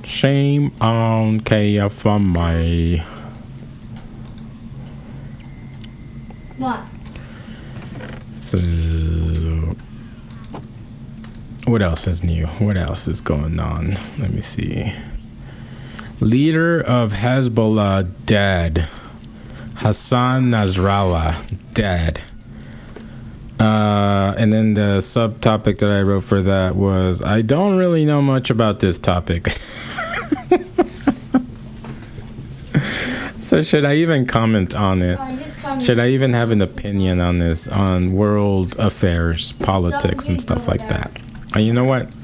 Shame on KFMA. What? So, what else is new? What else is going on? Let me see. Leader of Hezbollah dead. Hassan Nasrallah dead. And then the subtopic that I wrote for that was, I don't really know much about this topic. So should I even comment on it? Should I even have an opinion on this, on world affairs, politics, and stuff like that? You know what?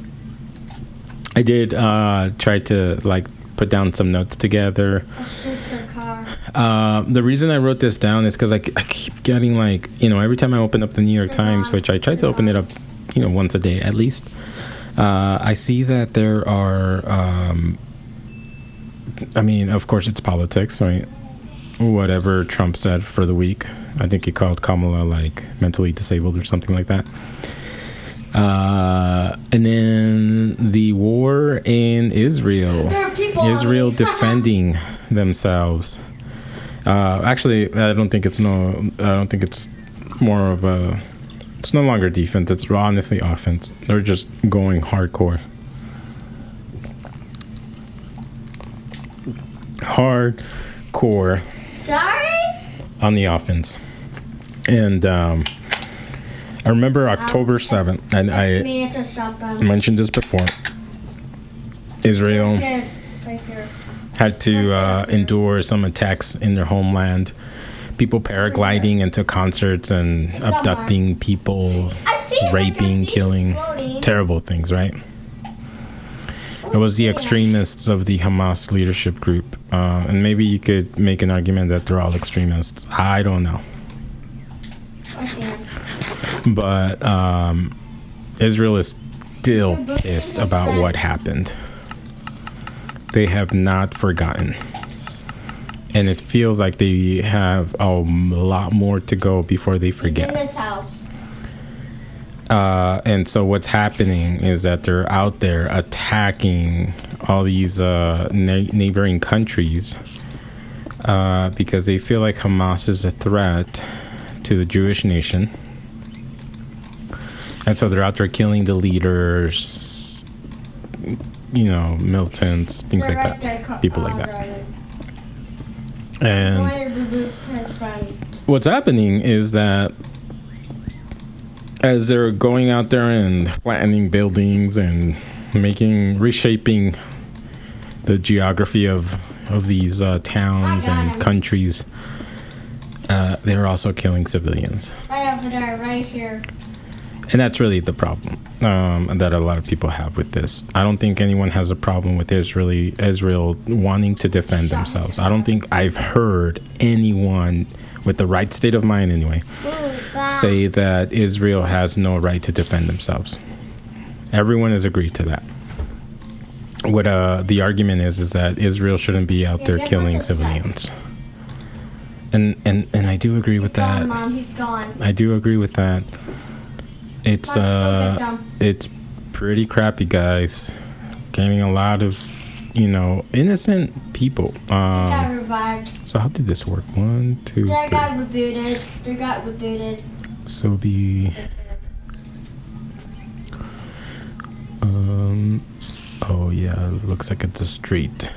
I did try to like put down some notes together. The reason I wrote this down is because I keep getting, like, you know, every time I open up the New York Times, which I try to open it up, you know, once a day at least, I see that there are, I mean, of course it's politics, right? Whatever Trump said for the week. I think he called Kamala like mentally disabled or something like that. And then the war in Israel. Israel defending themselves. Actually, I don't think it's more of a. It's no longer defense. It's honestly offense. They're just going hardcore. Hardcore. Sorry? On the offense. And I remember October 7th, and I mentioned this before. Israel had to endure some attacks in their homeland. People paragliding into concerts and abducting people, raping, killing. Terrible things, right? It was the extremists of the Hamas leadership group. And maybe you could make an argument that they're all extremists. I don't know. But Israel is still pissed about what happened. They have not forgotten. And it feels like they have a lot more to go before they forget. He's in this house. And so what's happening is that they're out there attacking all these neighboring countries because they feel like Hamas is a threat to the Jewish nation. And so they're out there killing the leaders, you know, militants, things like that, people like that. And what's happening is that as they're going out there and flattening buildings and reshaping the geography of these towns and countries, they're also killing civilians. Right over there, right here. And that's really the problem that a lot of people have with this. I don't think anyone has a problem with Israel wanting to defend themselves. I don't think I've heard anyone with the right state of mind anyway say that Israel has no right to defend themselves. Everyone has agreed to that. What the argument is that Israel shouldn't be out there killing civilians. And I do agree with that. Mom, he's gone. I do agree with that. It's pretty crappy, guys. Getting a lot of, innocent people. Got revived. So how did this work? 1, 2, They 3. got rebooted. They got rebooted. So oh yeah, it looks like it's a street.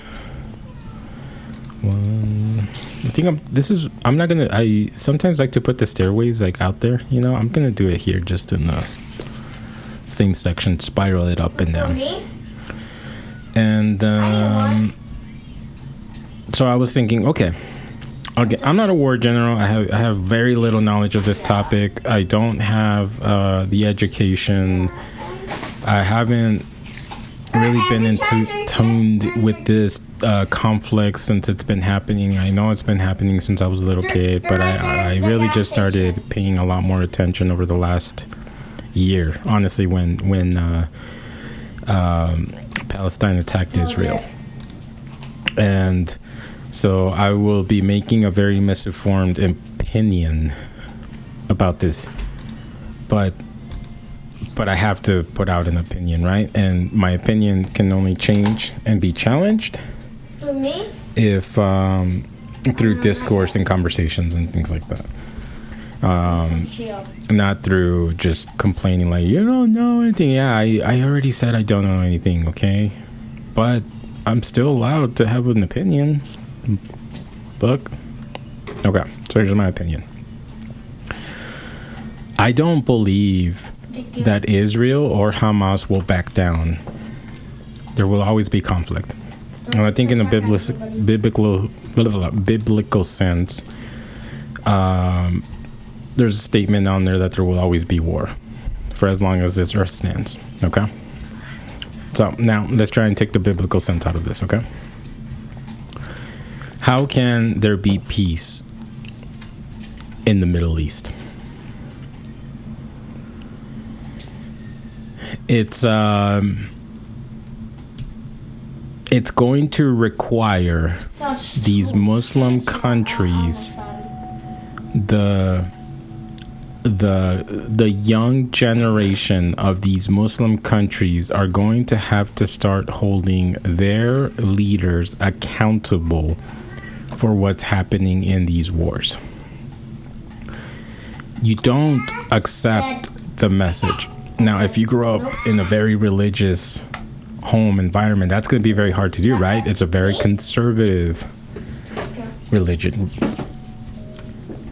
I sometimes like to put the stairways like out there, I'm gonna do it here just in the same section, spiral it up and down. Me? And so I was thinking, okay, I'm not a war general. I have very little knowledge of this topic. I don't have the education. I haven't really been tuned with this conflict since it's been happening. I know it's been happening since I was a little kid, but I really just started paying a lot more attention over the last year, honestly, when Palestine attacked Israel. And so I will be making a very misinformed opinion about this, but I have to put out an opinion, right? And my opinion can only change and be challenged if through discourse and conversations and things like that. Not through just complaining like, you don't know anything. Yeah, I already said I don't know anything, okay? But I'm still allowed to have an opinion. Look. Okay, so here's my opinion. I don't believe that Israel or Hamas will back down. There will always be conflict. And I think in a biblical sense, there's a statement on there that there will always be war for as long as this earth stands. Okay? So now let's try and take the biblical sense out of this, okay? How can there be peace in the Middle East? It's going to require these Muslim countries, the young generation of these Muslim countries are going to have to start holding their leaders accountable for what's happening in these wars. You don't accept the message. Now, if you grow up in a very religious home environment, that's going to be very hard to do, right? It's a very conservative religion.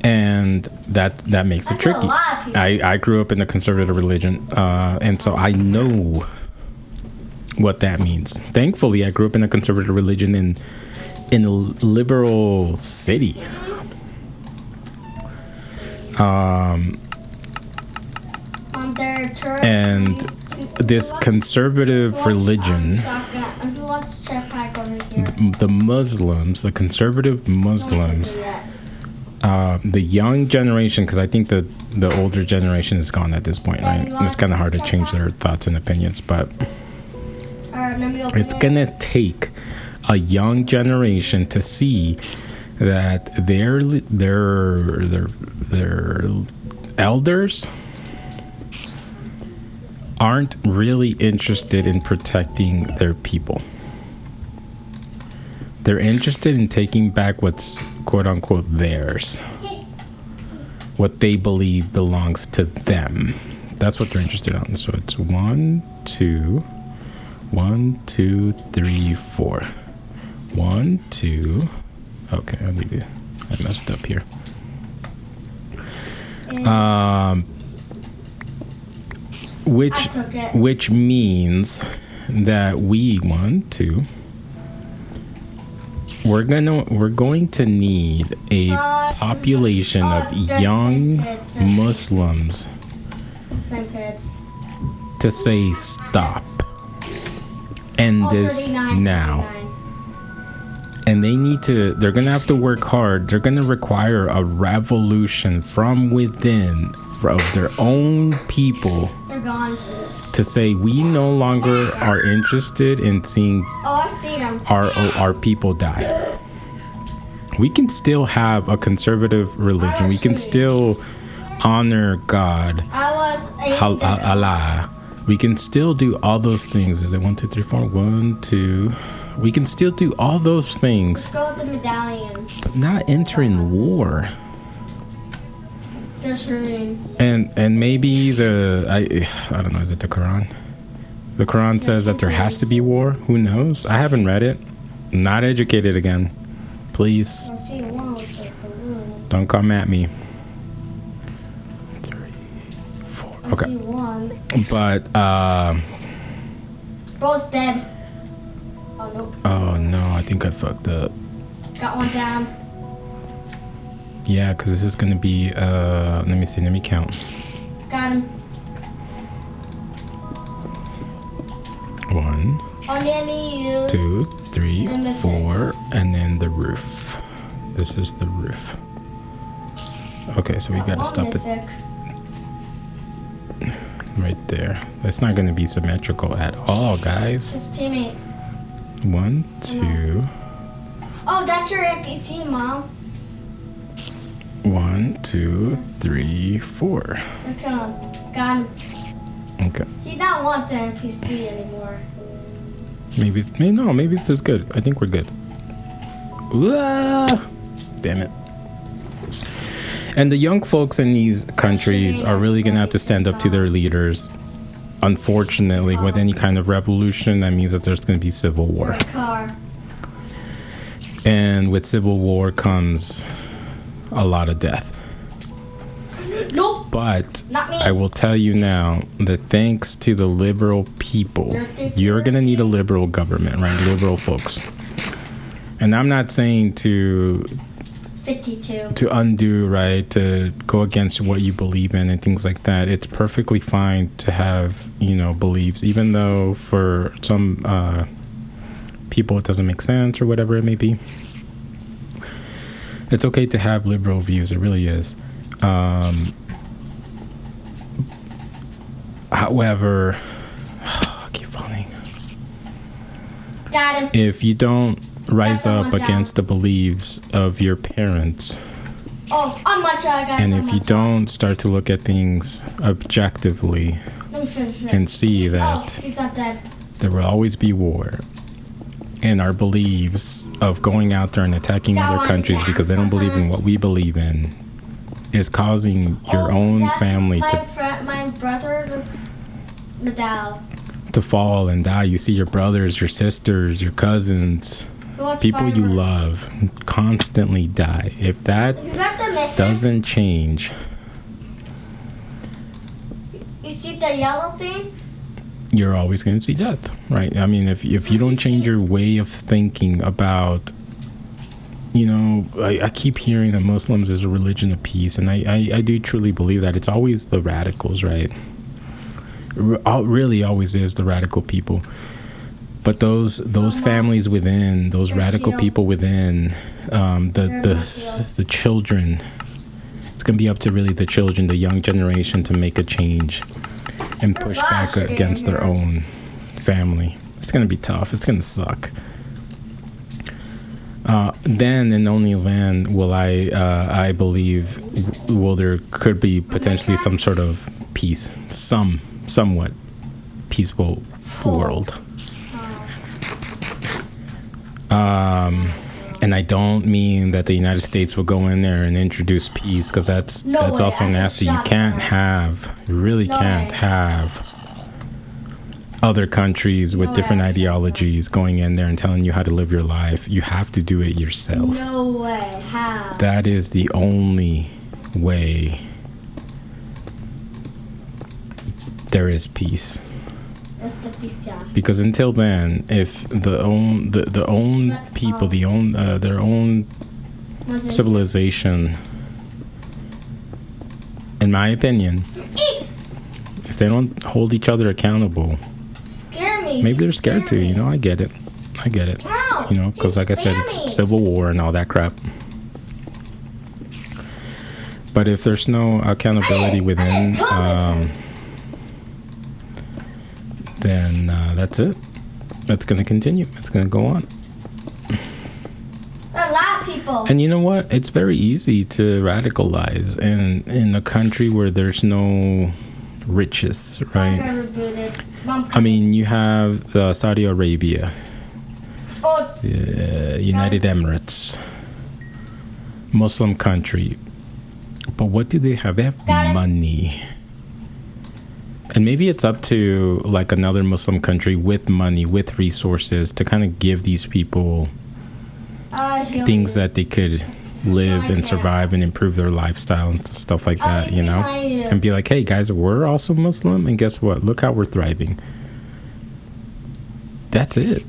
And that makes it tricky. I grew up in a conservative religion, and so I know what that means. Thankfully, I grew up in a conservative religion in a liberal city. And this conservative religion, the Muslims, the conservative Muslims, the young generation, because I think the older generation is gone at this point, right? It's kind of hard to change their thoughts and opinions, but it's gonna take a young generation to see that their elders aren't really interested in protecting their people. They're interested in taking back what's quote unquote theirs, what they believe belongs to them. That's what they're interested in. So it's 1, 2, 1, 2, 3, 4. 1, 2. Okay, I messed up here. Which means that we're going to need a population of young Muslims to say stop, end this now. And they're gonna have to work hard. They're gonna require a revolution from within of their own people to say we no longer are interested in seeing our people die. We can still have a conservative religion. We can still honor God, Allah, we can still do all those things. Is it 1, 2, 3, 4? 1, 2. We can still do all those things. Let's go with the medallion. But not entering war. And maybe I don't know, is it the Quran? The Quran says that there has to be war. Who knows? I haven't read it. I'm not educated again. Please. Don't come at me. 3, 4. Okay. But Bro's dead. Oh no. Oh no, I think I fucked up. Got one down. Yeah, because this is gonna be let me see, let me count. Got him. 1, Only 2, 3, 4, and then the roof. This is the roof. Okay, so we gotta stop it right there. That's not gonna be symmetrical at all, guys. His teammate. 1, 2. Oh, that's your NPC, Mom. 1, 2, 3, 4. Look on. Got him. Okay. He not wants an NPC anymore. Maybe this is good. I think we're good. Ah, damn it. And the young folks in these countries are really gonna have to stand up to their leaders. Unfortunately, with any kind of revolution, that means that there's gonna be civil war. And with civil war comes a lot of death. Nope. But I will tell you now that thanks to the liberal people, you're gonna need a liberal government, right? Liberal folks. And I'm not saying to 52. To undo, right? To go against what you believe in and things like that. It's perfectly fine to have, beliefs, even though for some people it doesn't make sense or whatever it may be. It's okay to have liberal views. It really is. However, I keep falling. Got him. If you don't rise up against the beliefs of your parents, and if you don't start to look at things objectively and see that there will always be war, and our beliefs of going out there and attacking other countries because they don't believe in what we believe in is causing your own family my brother to fall and die. You see your brothers, your sisters, your cousins, people you love constantly die. If that doesn't change, you see the yellow thing? You're always going to see death, right? I mean, if you don't change your way of thinking about, I keep hearing that Muslims is a religion of peace, and I do truly believe that. It's always the radicals, right? Really always is the radical people. But those families within, those radical people within, the children, it's going to be up to really the children, the young generation, to make a change and push back against their own family. It's going to be tough. It's going to suck. Then and only then will I believe, there could be potentially some sort of peace, somewhat peaceful world. And I don't mean that the United States will go in there and introduce peace, because that's also nasty. You really can't have other countries with different ideologies going in there and telling you how to live your life. You have to do it yourself. No way. How? That is the only way there is peace. Because until then, if their own civilization, in my opinion, if they don't hold each other accountable, maybe they're scared too. I get it. Because like I said, it's civil war and all that crap. But if there's no accountability within, then that's it. That's going to continue. It's going to go on. They're laughing. people. And you know what? It's very easy to radicalize in a country where there's no riches, right? I mean, you have Saudi Arabia, the United Emirates, Muslim country. But what do they have? They have money. And maybe it's up to like another Muslim country with money, with resources to kind of give these people things that they could live and survive and improve their lifestyle and stuff like that, you know? And be like, hey guys, we're also Muslim and guess what? Look how we're thriving. That's it.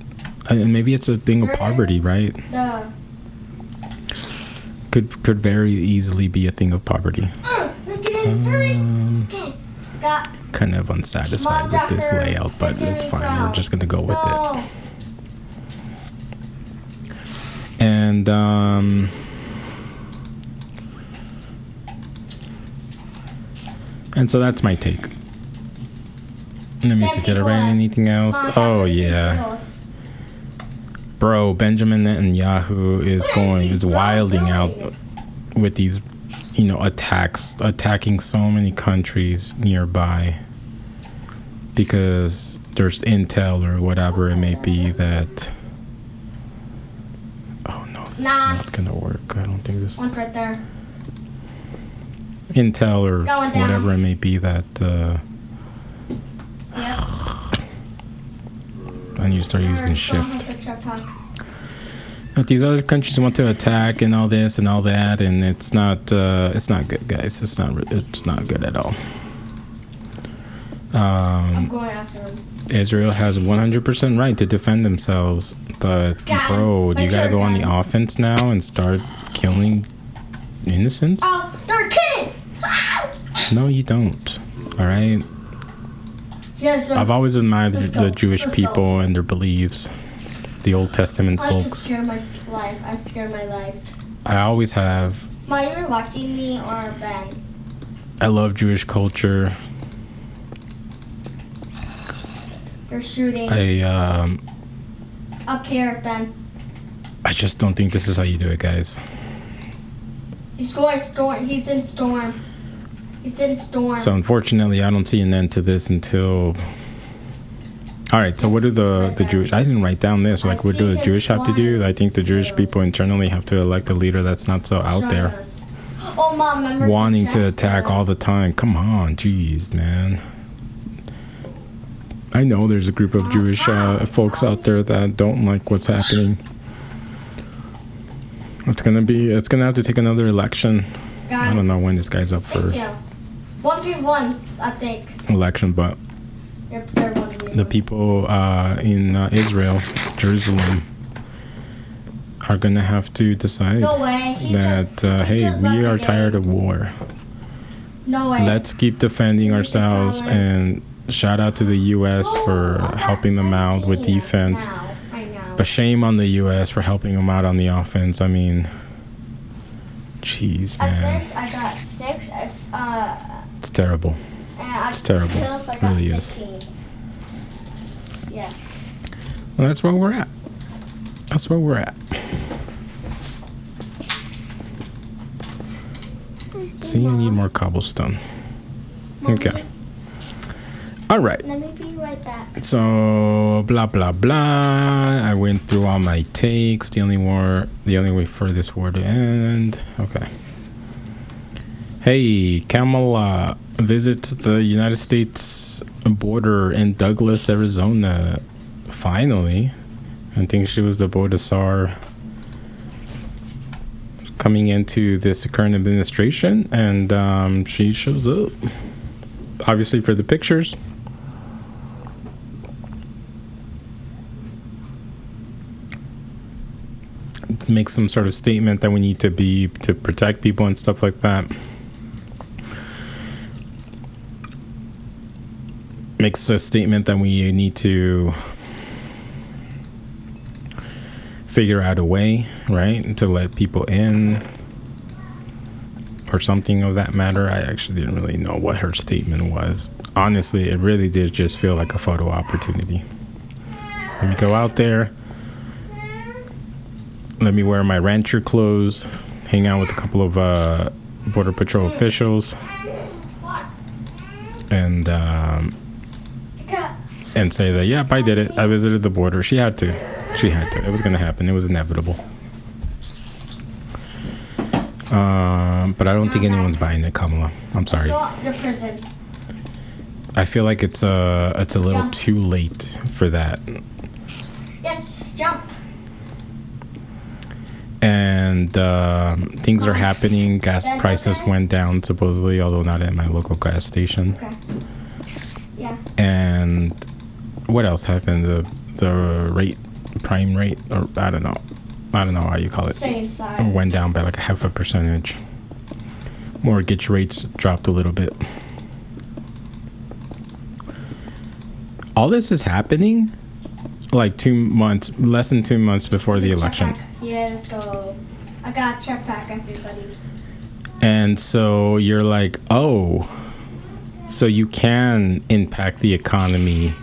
And maybe it's a thing of poverty, right? Could very easily be a thing of poverty. Kind of unsatisfied with this layout, but it's fine. We're just gonna go with it. And so that's my take. Let me see, did I write anything else? Oh yeah. Bro, Benjamin Netanyahu is wilding out with these, you know, attacking so many countries nearby because there's intel or whatever it may be that. Oh no, it's not gonna work. I don't think this is right there. Intel or whatever it may be that. I need to start using shift. That these other countries want to attack and all this and all that, and it's not good, guys. It's not good at all. I'm going after him. Israel has 100% right to defend themselves, but bro, you gotta go on the offense now and start killing innocents? Oh, they're kidding! No, you don't. All right. Yes, I've always admired the Jewish people and their beliefs, the Old Testament folks. I scare my life. I always have. Ma, you're watching me or Ben? I love Jewish culture. They're shooting. Up here, Ben. I just don't think this is how you do it, guys. He's going storm. He's in storm. So unfortunately, I don't see an end to this until. All right. So what do the Jewish? I didn't write down this. Like, what do the Jewish have to do? I think the Jewish people internally have to elect a leader that's not so out there, oh, Mom, remember wanting to attack all the time. Come on, jeez, man. I know there's a group of Jewish folks out there that don't like what's happening. It's gonna have to take another election. I don't know when this guy's up for 1v1, I think. Election, but the people in Israel, Jerusalem, are gonna have to decide that hey, we are tired of war. No way. Let's keep defending ourselves, and shout out to the U.S. for helping them out with defense. But shame on the U.S. for helping them out on the offense. I mean, jeez, man. I got 6. It's terrible. It's terrible. It really is. Yeah. Well, that's where we're at. That's where we're at. See, I need more cobblestone. Okay. All right. Let me be right back. So blah blah blah. I went through all my takes. The only way for this war to end. Okay. Hey, Kamala visits the United States border in Douglas, Arizona. Finally, I think she was the Bodhisattva coming into this current administration, and she shows up. Obviously for the pictures. Make some sort of statement that we need to protect people and stuff like that. Makes a statement that we need to figure out a way, right, to let people in or something of that matter. I actually didn't really know what her statement was. Honestly, it really did just feel like a photo opportunity. Let me go out there. let me wear my rancher clothes, hang out with a couple of Border Patrol officials, and say that, yep, I did it. I visited the border. She had to. It was going to happen. It was inevitable. But I don't think anyone's buying it, Kamala. I'm sorry. The prison. I feel like it's a little too late for that. Yes, jump. And things are happening. Gas prices went down supposedly, although not at my local gas station. Okay. Yeah. And what else happened? The prime rate, or I don't know how you call it. Stay inside. Went down by like 0.5%. Mortgage rates dropped a little bit. All this is happening like less than 2 months before the election. Yeah, let's go. I got a check back, everybody. And so you're like, oh, so you can impact the economy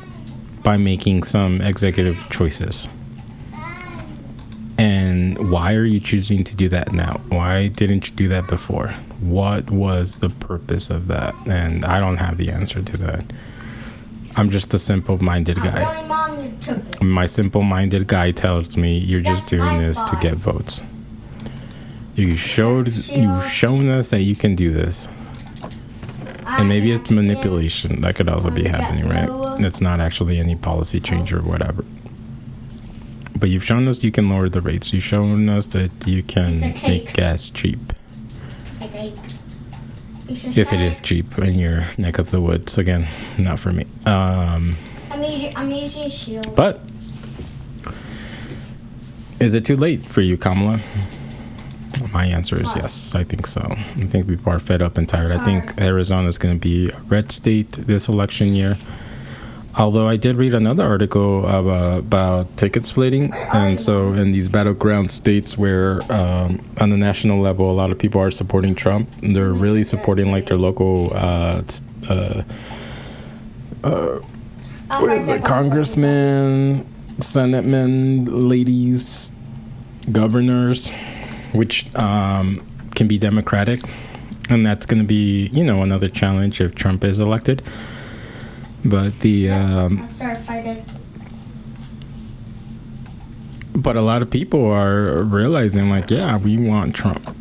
by making some executive choices. And why are you choosing to do that now? Why didn't you do that before? What was the purpose of that? And I don't have the answer to that. I'm just a simple-minded guy. My simple-minded guy tells me you're just doing this to get votes. You've shown us that you can do this. And maybe it's manipulation. That could also be happening, right? It's not actually any policy change or whatever. But you've shown us you can lower the rates. You've shown us that you can make gas cheap. It's a cake. If it is cheap in your neck of the woods. Again, not for me. I'm using a shield. But is it too late for you, Kamala? My answer is yes. I think so. I think people are fed up and tired. I think Arizona is going to be a red state this election year. Although I did read another article about ticket splitting, and so in these battleground states where on the national level a lot of people are supporting Trump, they're really supporting like their local what is it, congressmen, senatemen, ladies, governors, which can be Democratic, and that's going to be, another challenge if Trump is elected. But I'll start fighting. But a lot of people are realizing, like, yeah, we want Trump.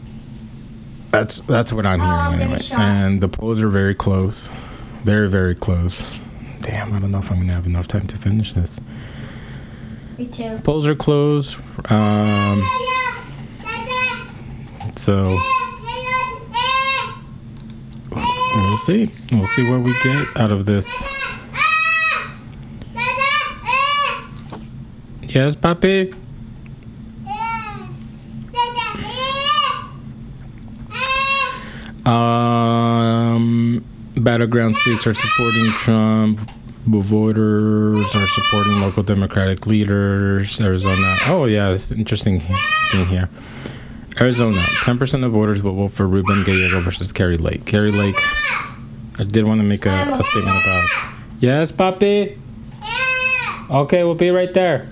That's what I'm hearing anyway. And the polls are very close, very, very close. Damn, I don't know if I'm gonna have enough time to finish this. Me too. Polls are close. So we'll see. We'll see what we get out of this. Yes, Papi? Battleground states are supporting Trump. Voters are supporting local Democratic leaders. Arizona. Oh, yeah, it's an interesting thing here. Arizona. 10% of voters will vote for Ruben Gallego versus Carrie Lake. Carrie Lake, I did want to make a statement about. Yes, Papi? Okay, we'll be right there.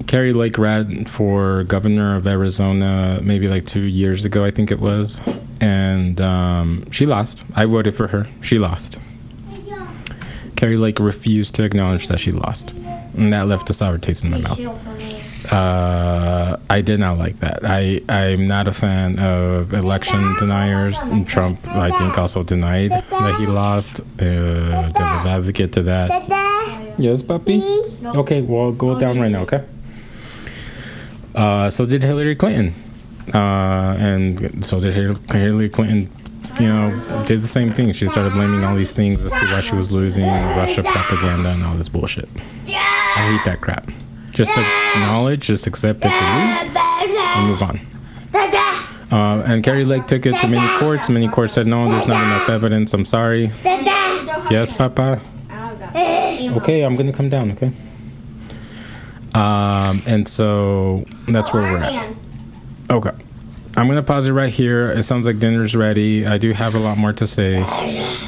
Carrie Lake ran for governor of Arizona maybe like 2 years ago, I think it was. And she lost. I voted for her. She lost. Carrie Lake refused to acknowledge that she lost. And that left a sour taste in my mouth. I did not like that. I'm not a fan of election deniers. And Trump, I think, also denied that he lost. Devil's advocate to that. Yes, puppy? Okay, well, go down right now, okay? So did Hillary Clinton. And so did Hillary Clinton, did the same thing. She started blaming all these things as to why she was losing, Russia propaganda and all this bullshit. I hate that crap. Just acknowledge, just accept that you lose, and move on. And Carrie Lake took it to many courts. Many courts said, no, there's not enough evidence. I'm sorry. Yes, Papa? Okay, I'm going to come down, okay? And so that's where we're at. Okay. I'm going to pause it right here. It sounds like dinner's ready. I do have a lot more to say.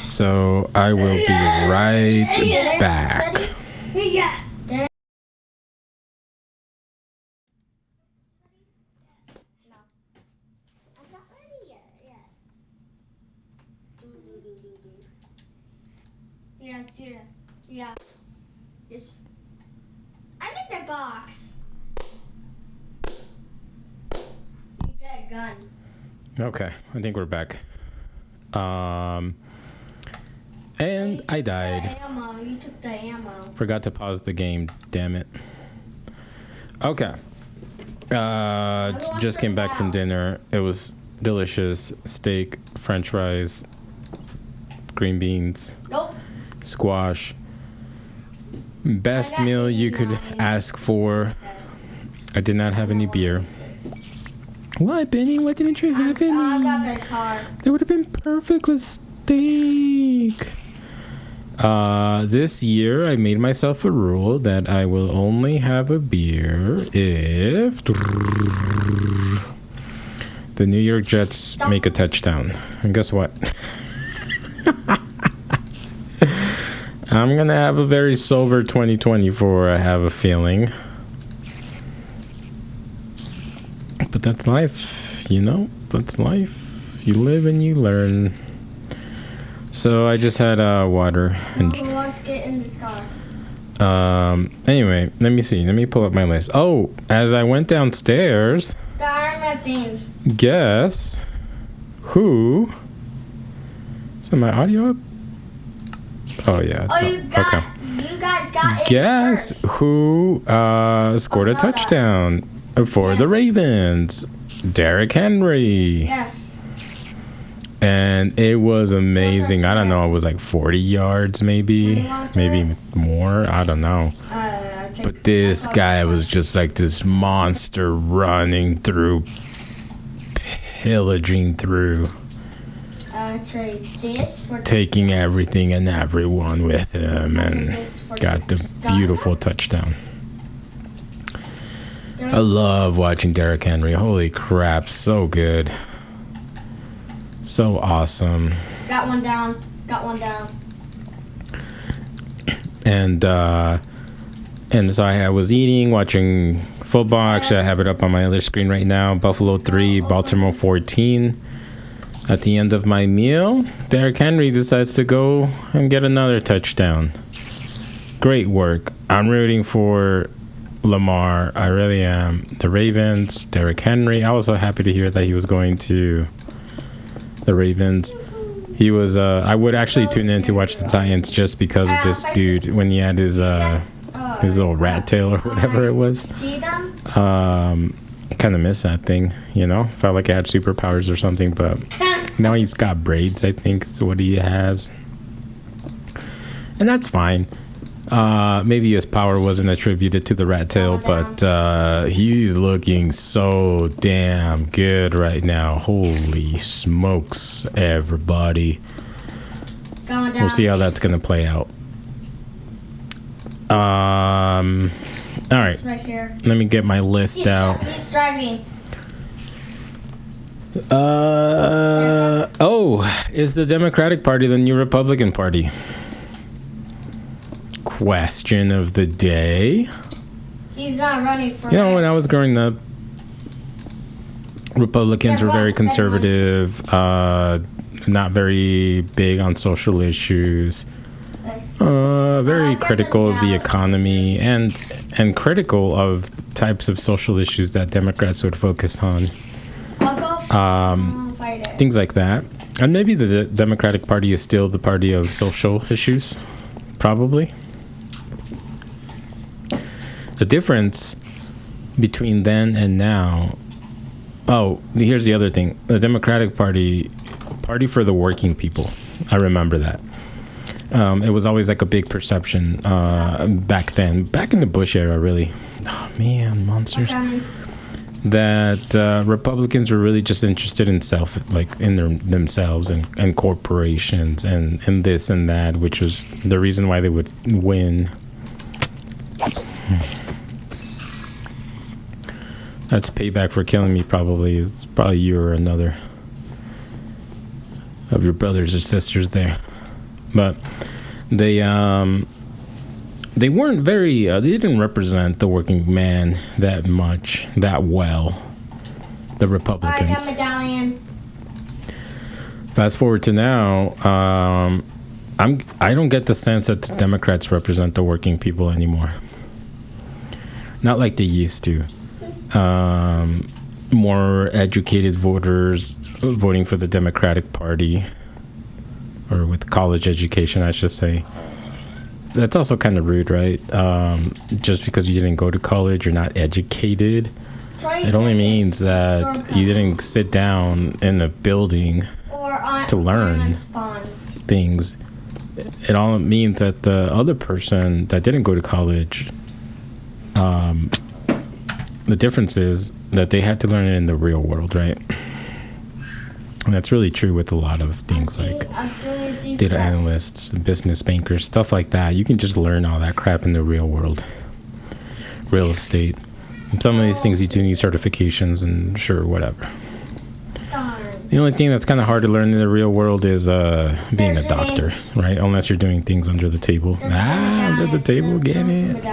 So I will be right back. see it. Yeah. Yes. I'm in the box. You get a gun. Okay, I think we're back. And I died. You took the ammo. Forgot to pause the game, damn it. Okay. Just came back from dinner. It was delicious. Steak, french fries, green beans, squash. Best meal you could ask for. I did not have any beer. What, Benny? Why didn't you have any? I got the car. That would have been perfect with steak. This year I made myself a rule that I will only have a beer if the New York Jets make a touchdown. And guess what? I'm gonna have a very sober 2024, I have a feeling. But that's life, you know? That's life. You live and you learn. So I just had water and Let's get in this car. Anyway, let me see. Let me pull up my list. Oh, as I went downstairs, The Iron Man thing. guess who? Is my audio up? Oh yeah. Oh, you guys got it. Guess first. who scored a touchdown for the Ravens? Derrick Henry. Yes. And it was amazing. I don't know. It was like 40 yards, maybe more. I don't know. But this guy was just like this monster running through, pillaging through, taking everything and everyone with him, and got the beautiful touchdown. I love watching Derrick Henry. Holy crap, so good. So awesome. Got one down. And so I was eating, watching football. Actually, I have it up on my other screen right now. Buffalo 3, Baltimore 14. At the end of my meal, Derrick Henry decides to go and get another touchdown. Great work. I'm rooting for Lamar. I really am. The Ravens, Derrick Henry. I was so happy to hear that he was going to the Ravens. He was I would actually tune in to watch the Titans just because of this dude when he had his little rat tail or whatever it was. See them? I kind of miss that thing, you know? Felt like it had superpowers or something, but now he's got braids, I think is what he has. And that's fine. Maybe his power wasn't attributed to the rat tail, but he's looking so damn good right now. Holy smokes, everybody. We'll see how that's gonna play out. All right. Right here. Let me get my list out. He's driving. Is the Democratic Party the new Republican Party? Question of the day. He's not running for You know, when I was growing up, Republicans were very conservative, not very big on social issues, very critical of the economy, and critical of types of social issues that Democrats would focus on. Things like that. And maybe the Democratic Party is still the party of social issues, probably. The difference between then and now. Oh, here's the other thing. The Democratic Party for the working people. I remember that. It was always like a big perception back then. Back in the Bush era, really. Oh, man, monsters. That Republicans were really just interested in themselves and corporations and this and that, which was the reason why they would win. That's payback for killing me, probably. It's probably you or another of your brothers or sisters there. But they weren't very, they didn't represent the working man that much, that well, the Republicans. I got medallion. Fast forward to now, I don't get the sense that the Democrats represent the working people anymore. Not like they used to. More educated voters voting for the Democratic Party, or with college education, I should say. That's also kind of rude, right? Just because you didn't go to college, you're not educated. It only means that you didn't sit down in a building to learn things. It all means that the other person that didn't go to college, the difference is that they had to learn it in the real world, right? And that's really true with a lot of things like data analysts, business bankers, stuff like that. You can just learn all that crap in the real world. Real estate. And some of these things you do need certifications and sure, whatever. The only thing that's kind of hard to learn in the real world is being a doctor, right? Unless you're doing things under the table. Under the table, get it?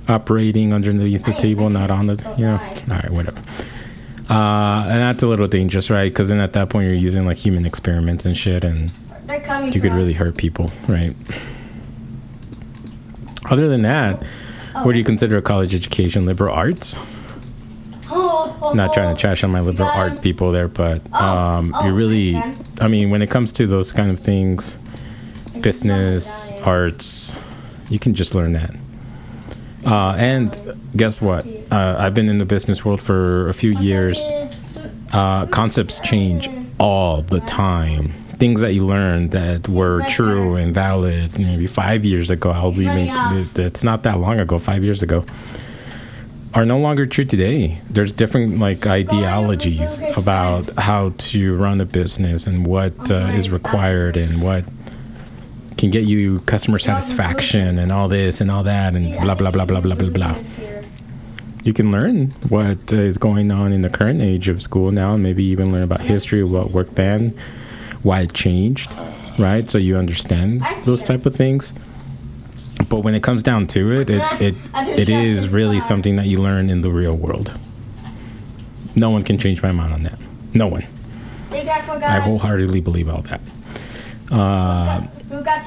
Operating underneath the table, not on the, all right, whatever. And that's a little dangerous, right? Because then at that point you're using like human experiments and shit, and you could really hurt people, right? Other than that, what do you consider a college education? Liberal arts? Not trying to trash on my liberal art people there, but you really, I mean, when it comes to those kind of things, business, arts, you can just learn that. And guess what? I've been in the business world for a few years. Concepts change all the time. Things that you learned that were true and valid maybe 5 years ago, it's not that long ago, 5 years ago, are no longer true today. There's different like ideologies about how to run a business and what is required and what can get you customer satisfaction and all this and all that and blah blah blah blah blah blah blah. You can learn what is going on in the current age of school now, and maybe even learn about history, what work band, why it changed, right? So you understand those type of things. But when it comes down to it, it is really something that you learn in the real world. No one can change my mind on that. No one. I wholeheartedly believe all that.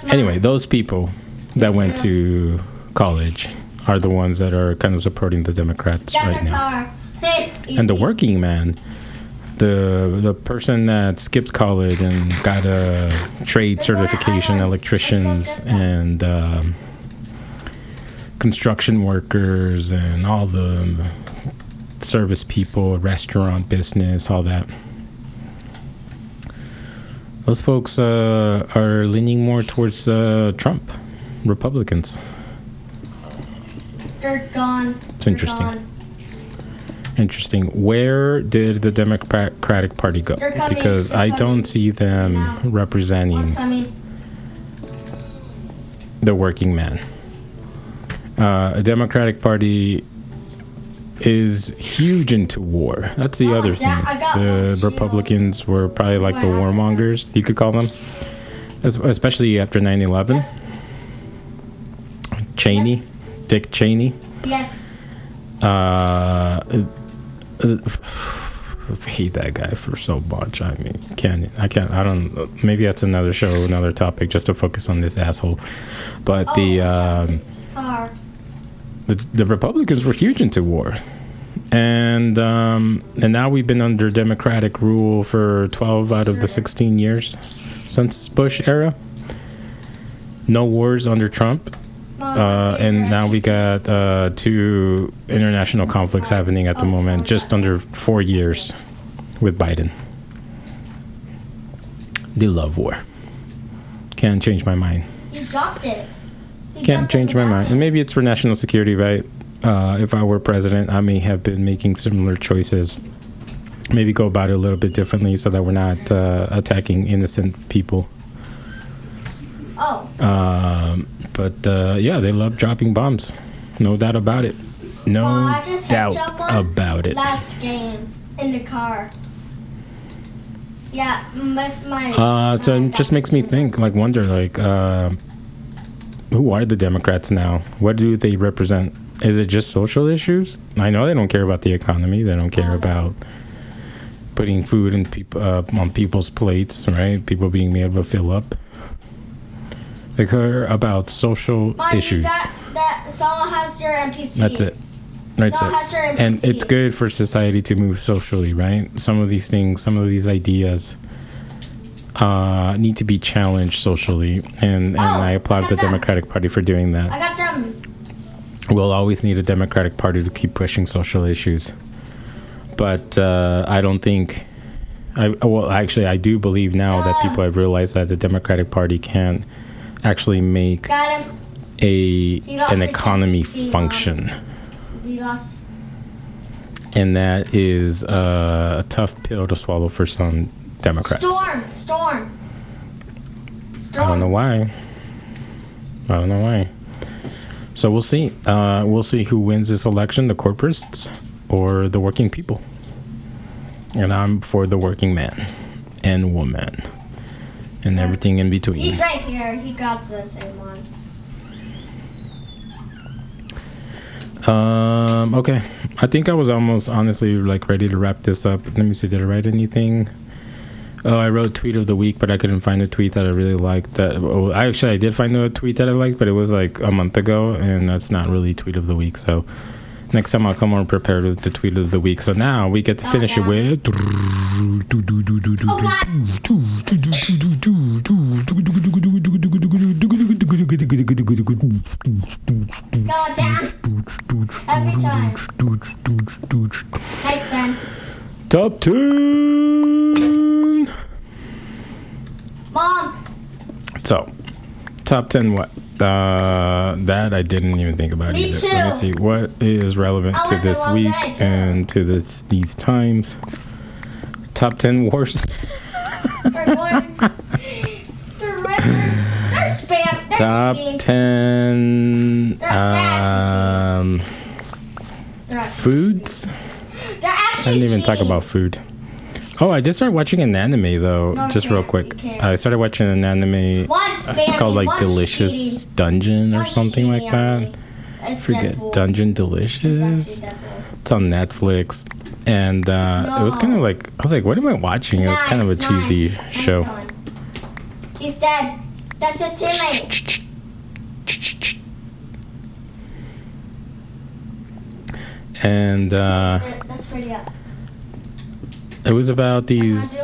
Anyway, those people that went to college are the ones that are kind of supporting the Democrats right now. And the working man, the person that skipped college and got a trade certification, electricians and construction workers and all the service people, restaurant business, all that. Those folks are leaning more towards Trump, Republicans. They're gone. It's interesting. Interesting. Where did the Democratic Party go? Because I don't see them representing the working man. A Democratic Party is huge into war. That's the other thing. The Republicans were probably like the warmongers, you could call them, especially after 9/11. Cheney, Dick Cheney. Yes. I hate that guy for so much. I mean, I don't. Maybe that's another show, another topic, just to focus on this asshole. But the Republicans were huge into war, and now we've been under Democratic rule for 12 out of the 16 years since Bush era. No wars under Trump. And now we got 2 international conflicts happening at the moment, just under 4 years with Biden. They love war. Can't change my mind. You got it. Can't change my mind. And maybe it's for national security, right? If I were president, I may have been making similar choices. Maybe go about it a little bit differently so that we're not attacking innocent people. But yeah, they love dropping bombs. No doubt about it. No doubt about it. Last game in the car. Yeah, with my. So it just makes me think, wonder, who are the Democrats now? What do they represent? Is it just social issues? I know they don't care about the economy. They don't care about putting food in on people's plates, right? People being able to fill up. They care about social Mom, issues. That Saul has your NPC. That's it. That's it. And it's good for society to move socially, right? Some of these things, some of these ideas need to be challenged socially, and I applaud the Democratic Party for doing that. I got them. We'll always need a Democratic Party to keep pushing social issues, but I don't think. I do believe now that people have realized that the Democratic Party can actually make an economy function. We lost. And that is a tough pill to swallow for some Democrats. Storm. I don't know why. So we'll see. We'll see who wins this election, the corporates or the working people. And I'm for the working man and woman and everything in between. He's right here. He got the same one. Okay. I think I was almost honestly like ready to wrap this up. Let me see. Did I write anything? Oh, I wrote tweet of the week, but I couldn't find a tweet that I really liked. I did find a tweet that I liked, but it was like a month ago, and that's not really tweet of the week. So next time I'll come more prepared with the tweet of the week. So now we get to finish it with. Go down. Every time. Nice, Ben. Top 10. Mom. So, top 10 what? That I didn't even think about Me either. too. Let me see what is relevant to this week and to these times. Top 10 wars. They're spam. They're Top cheating. 10 foods. I didn't even talk about food. Oh, I did start watching an anime though. Just real quick. I started watching an anime. It's called like Delicious Dungeon or something like that. I forget. Dungeon Delicious. It's on Netflix. And it was kind of like, I was like, what am I watching? It was kind of a cheesy show. He's dead. That's his teammate. And That's pretty up. it was about these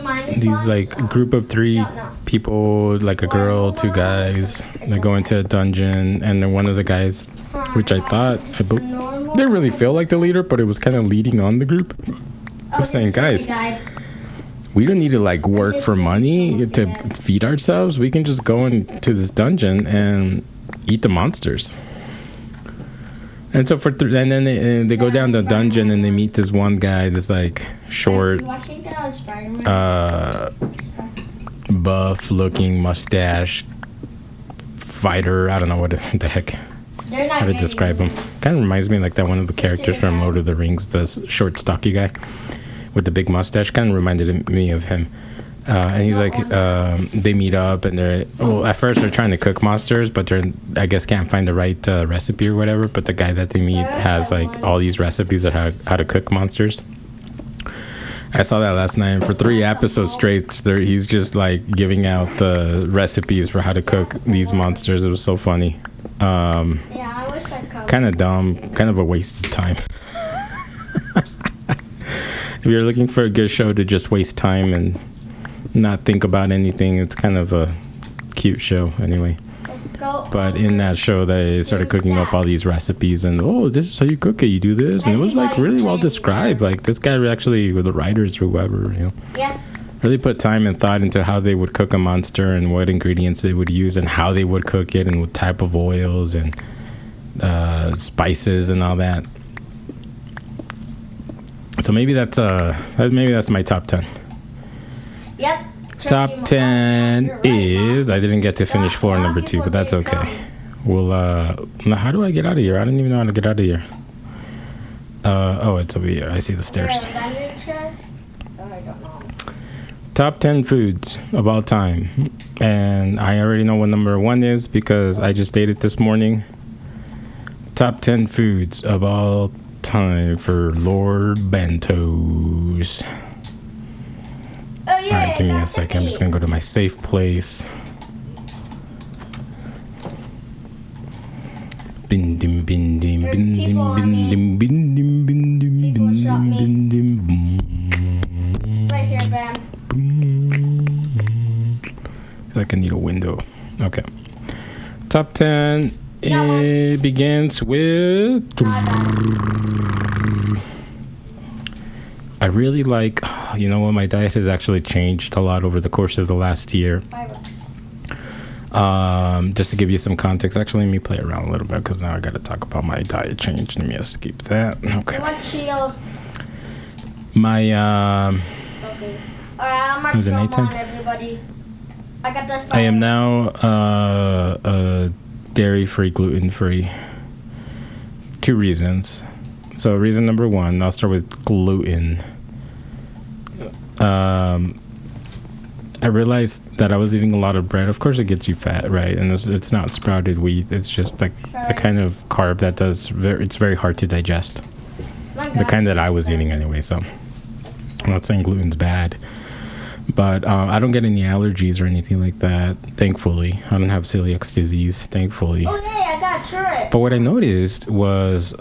like group of 3 people, like a girl, 2 guys. They go into a dungeon, and then one of the guys, which I didn't really feel like the leader, but it was kind of leading on the group. Was saying, guys, we don't need to like work for money to feed ourselves. We can just go into this dungeon and eat the monsters. And so and then they go down the dungeon and they meet this one guy, this like short, buff looking mustache fighter. I don't know what the heck how to describe him. Kind of reminds me like that one of the characters from Lord of the Rings, the short stocky guy with the big mustache. Kind of reminded me of him. And he's like, they meet up and at first they're trying to cook monsters, but I guess can't find the right recipe or whatever. But the guy that they meet has like all these recipes of how to cook monsters. I saw that last night, and for 3 episodes straight, he's just like giving out the recipes for how to cook these monsters. It was so funny. Yeah, I wish I could. Kind of dumb, kind of a waste of time. If you're looking for a good show to just waste time and not think about anything, it's kind of a cute show anyway. But in that show, they started cooking up all these recipes, and this is how you cook it. You do this, and it was like really well described. Like this guy actually, or the writers, or whoever, Yes. really put time and thought into how they would cook a monster and what ingredients they would use and how they would cook it and what type of oils and spices and all that. So maybe that's my top 10. Yep. Top 10 is I didn't get to finish floor number 2, but that's okay. We'll now how do I get out of here? I don't even know how to get out of here. It's over here. I see the stairs. I don't know. Top 10 foods of all time. And I already know what number 1 is because I just ate it this morning. Top 10 foods of all time for Lord BENTOS. Oh, yeah, Alright, give me a second. I'm just gonna go to my safe place. Right here, Ben. I feel like I need a window. Okay. Top 10. It begins with... I really like... You know what? My diet has actually changed a lot over the course of the last year. Just to give you some context. Actually, let me play around a little bit because now I got to talk about my diet change. Let me escape that. Okay. You want shield? My... Okay. Alright, I'm marking someone, everybody. I got the... I am now dairy-free, gluten-free. 2 reasons. So reason number 1, I'll start with gluten. I realized that I was eating a lot of bread. Of course, it gets you fat, right? And it's not sprouted wheat. It's just like the kind of carb that it's very hard to digest. The kind that I was eating anyway. So I'm not saying gluten's bad, but I don't get any allergies or anything like that. Thankfully, I don't have celiac disease. Thankfully. Oh yeah, I got a turret. But what I noticed was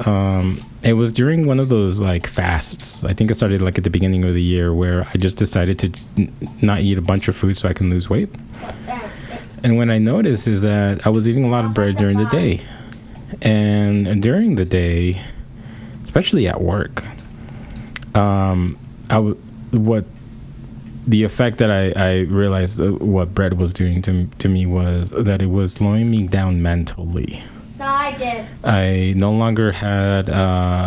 it was during one of those like fasts. I think it started like at the beginning of the year where I just decided to not eat a bunch of food so I can lose weight. And what I noticed is that I was eating a lot of bread during the day. And during the day, especially at work, the effect that I realized what bread was doing to me was that it was slowing me down mentally. No, I did. I no longer had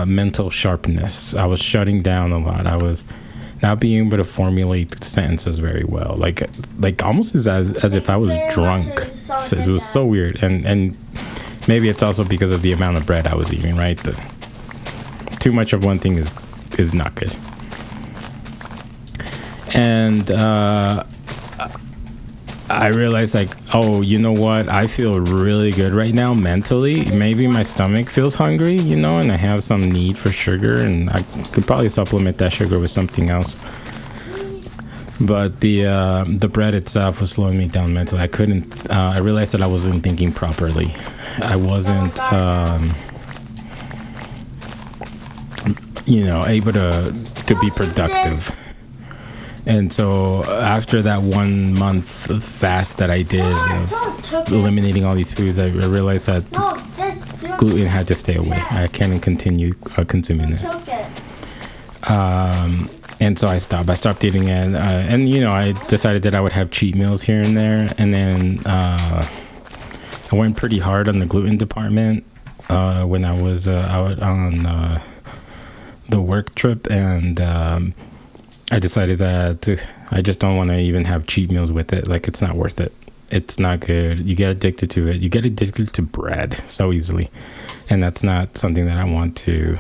mental sharpness. I was shutting down a lot. I was not being able to formulate sentences very well. Like almost as if I was drunk. So it was so weird. And maybe it's also because of the amount of bread I was eating, right? Too much of one thing is not good. And I realized like, oh, you know what? I feel really good right now mentally. Maybe my stomach feels hungry, you know, and I have some need for sugar, and I could probably supplement that sugar with something else. But the bread itself was slowing me down mentally. I couldn't. I realized that I wasn't thinking properly. I wasn't, able to be productive. And so after that 1 month fast that I did of eliminating all these foods, I realized that gluten had to stay away. I can't continue consuming it. And so I stopped. I stopped eating it. And I decided that I would have cheat meals here and there. And then I went pretty hard on the gluten department when I was out on the work trip. And I decided that I just don't want to even have cheat meals with it. Like, it's not worth it. It's not good. You get addicted to it. You get addicted to bread so easily. And that's not something that I want to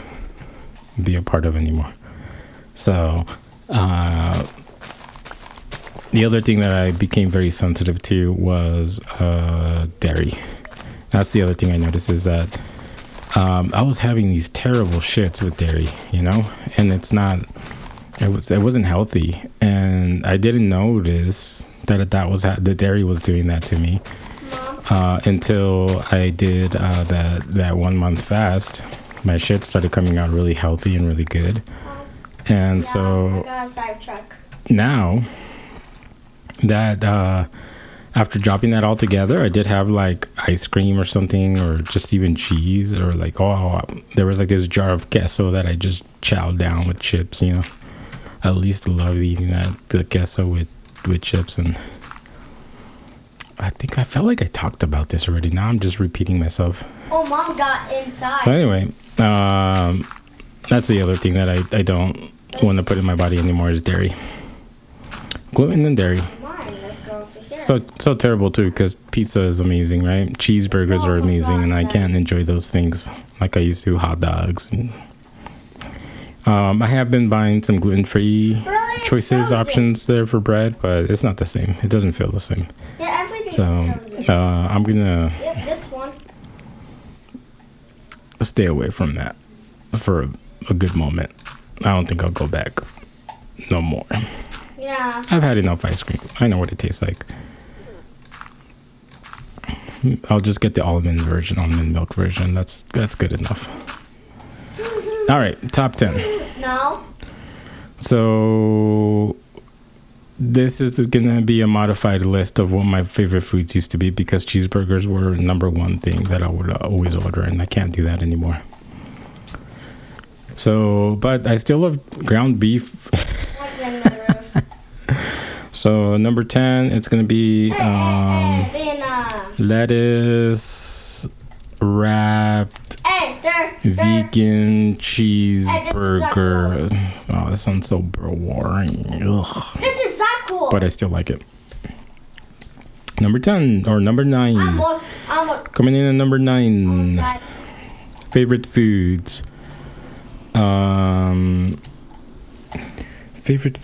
be a part of anymore. So, the other thing that I became very sensitive to was dairy. That's the other thing I noticed is that I was having these terrible shits with dairy, and it wasn't healthy, and I didn't notice that the dairy was doing that to me until I did that 1 month fast. My shit started coming out really healthy and really good, and so now that after dropping that all together, I did have like ice cream or something, or just even cheese, or like there was like this jar of queso that I just chowed down with chips, I at least love eating the queso with chips. And I think I felt like I talked about this already. Now I'm just repeating myself. Oh, Mom got inside. But anyway, that's the other thing that I don't want to put in my body anymore is dairy. Gluten and dairy. Let's go over here. So terrible too, because pizza is amazing, right? Cheeseburgers are amazing, and I can't enjoy those things like I used to. Hot dogs. And, I have been buying some gluten-free choices options there for bread, but it's not the same. It doesn't feel the same. Yeah, everything's so I'm gonna this one. stay away from that for a good moment. I don't think I'll go back no more. Yeah. I've had enough ice cream. I know what it tastes like. I'll just get the almond milk version. That's good enough. All right, top 10. No. So this is gonna be a modified list of what my favorite foods used to be, because cheeseburgers were number one thing that I would always order, and I can't do that anymore. So, but I still love ground beef. What's in the roof? So number 10, it's gonna be lettuce wrapped vegan cheeseburger. Oh, that sounds so boring. Ugh. This is not cool. But I still like it. Number 10 or number 9. Coming in at number 9. Favorite foods. Favorite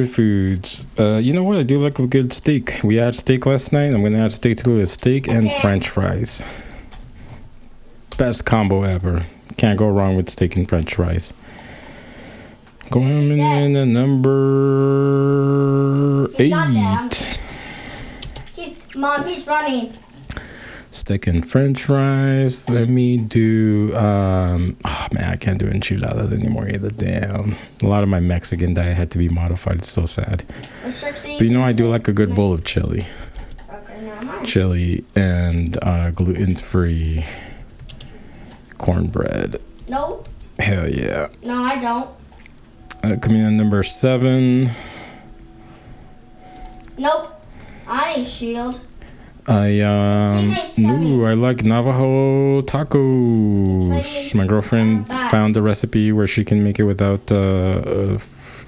foods. You know what? I do like a good steak. We had steak last night. I'm gonna add steak to the steak and French fries. Best combo ever. Can't go wrong with steak and French fries. Going in at number 8. He's running. Steak and French fries. Let me do. Oh man, I can't do enchiladas anymore either. Damn. A lot of my Mexican diet had to be modified. It's so sad. But you know, I do like a good bowl of chili. Chili and gluten-free cornbread. No. Hell yeah. No, I don't. Coming in number 7. Nope. I ain't shield. I like Navajo tacos. My girlfriend found a recipe where she can make it without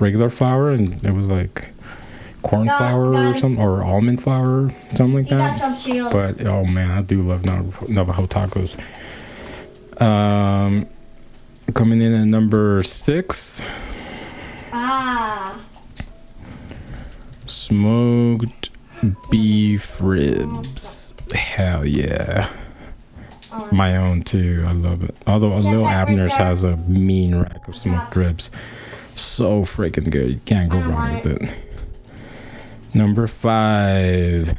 regular flour, and it was like corn flour or something, or almond flour, something like that. Some shield. But oh man, I do love Navajo tacos. Coming in at number 6. Smoked beef ribs. Hell yeah. My own too. I love it. Although Lil Abner's has a mean rack of smoked ribs. So freaking good. You can't go wrong with it. Number 5.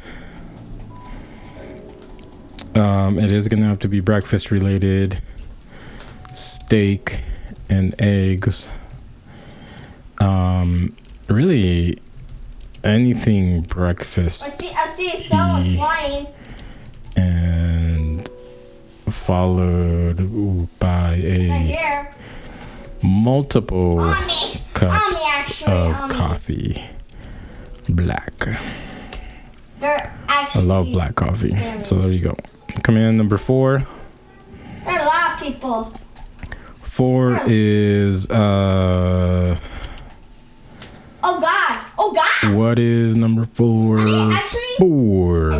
It is gonna have to be breakfast related. Steak and eggs. Really anything breakfast. I see someone flying. And followed by multiple cups of coffee. Black. I love black coffee. So there you go. Coming in number 4. There are a lot of people. 4 is Oh God! What is number 4? 4.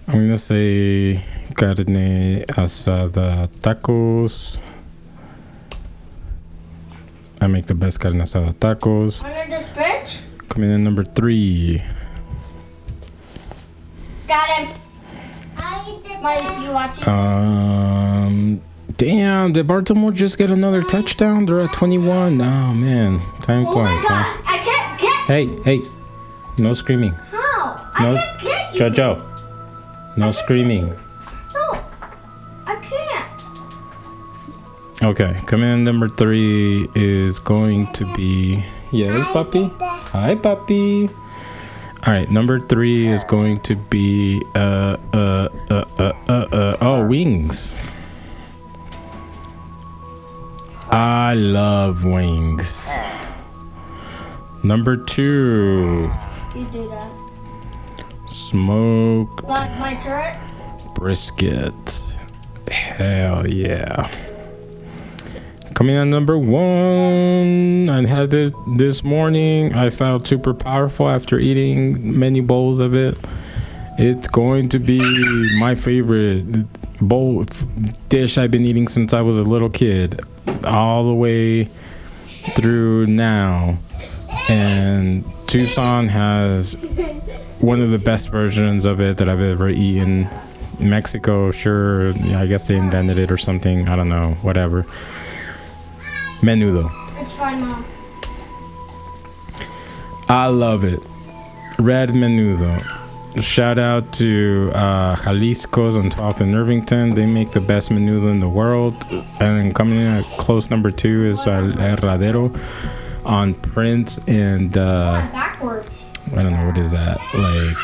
I'm gonna say carne asada tacos. I make the best carne asada tacos. Under this bridge? Coming in number 3. Got him. You watching? Damn, did Baltimore just get another touchdown? They're at 21. Oh man, time flies. Huh? I can't get. Hey, no screaming. How? No, I can't get you. Jojo, no screaming. No, I can't. Okay, coming in number 3 is going to be puppy. Hi, puppy. All right, number 3 is going to be wings. I love wings. Number 2. You do that. Smoked My turret? brisket. Hell yeah. Coming in number 1, I had this morning. I felt super powerful after eating many bowls of it. It's going to be my favorite bowl dish I've been eating since I was a little kid, all the way through now. And Tucson has one of the best versions of it that I've ever eaten. Mexico, sure, I guess they invented it or something. I don't know, whatever. Menudo. It's fine, Mom. I love it. Red menudo. Shout out to Jalisco's on 12th and Irvington. They make the best menudo in the world. And coming in at close number 2 is El Herradero on Prince and backwards. I don't know, what is that? Like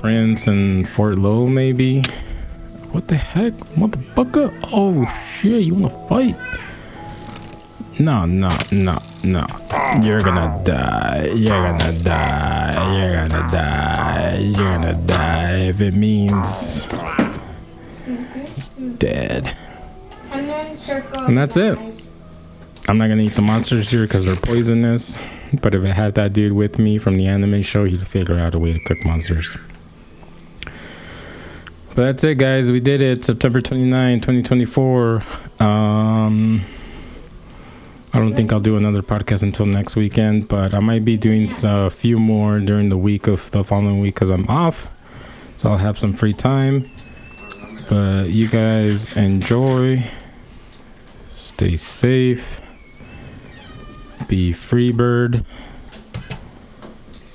Prince and Fort Lowe, maybe? What the heck, motherfucker? Oh shit, you wanna fight? No. You're gonna die. If it means dead. And then circle. And that's it. I'm not gonna eat the monsters here because they're poisonous. But if I had that dude with me from the anime show, he'd figure out a way to cook monsters. But that's it, guys. We did it. September 29, 2024. I don't think I'll do another podcast until next weekend, but I might be doing a few more during the week of the following week because I'm off. So I'll have some free time. But you guys enjoy. Stay safe. Be free bird.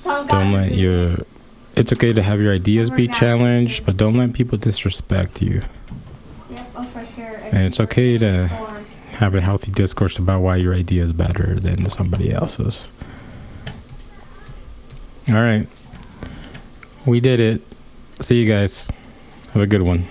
Don't let your... It's okay to have your ideas be challenged, but don't let people disrespect you. And it's okay to have a healthy discourse about why your idea is better than somebody else's. All right. We did it. See you guys. Have a good one.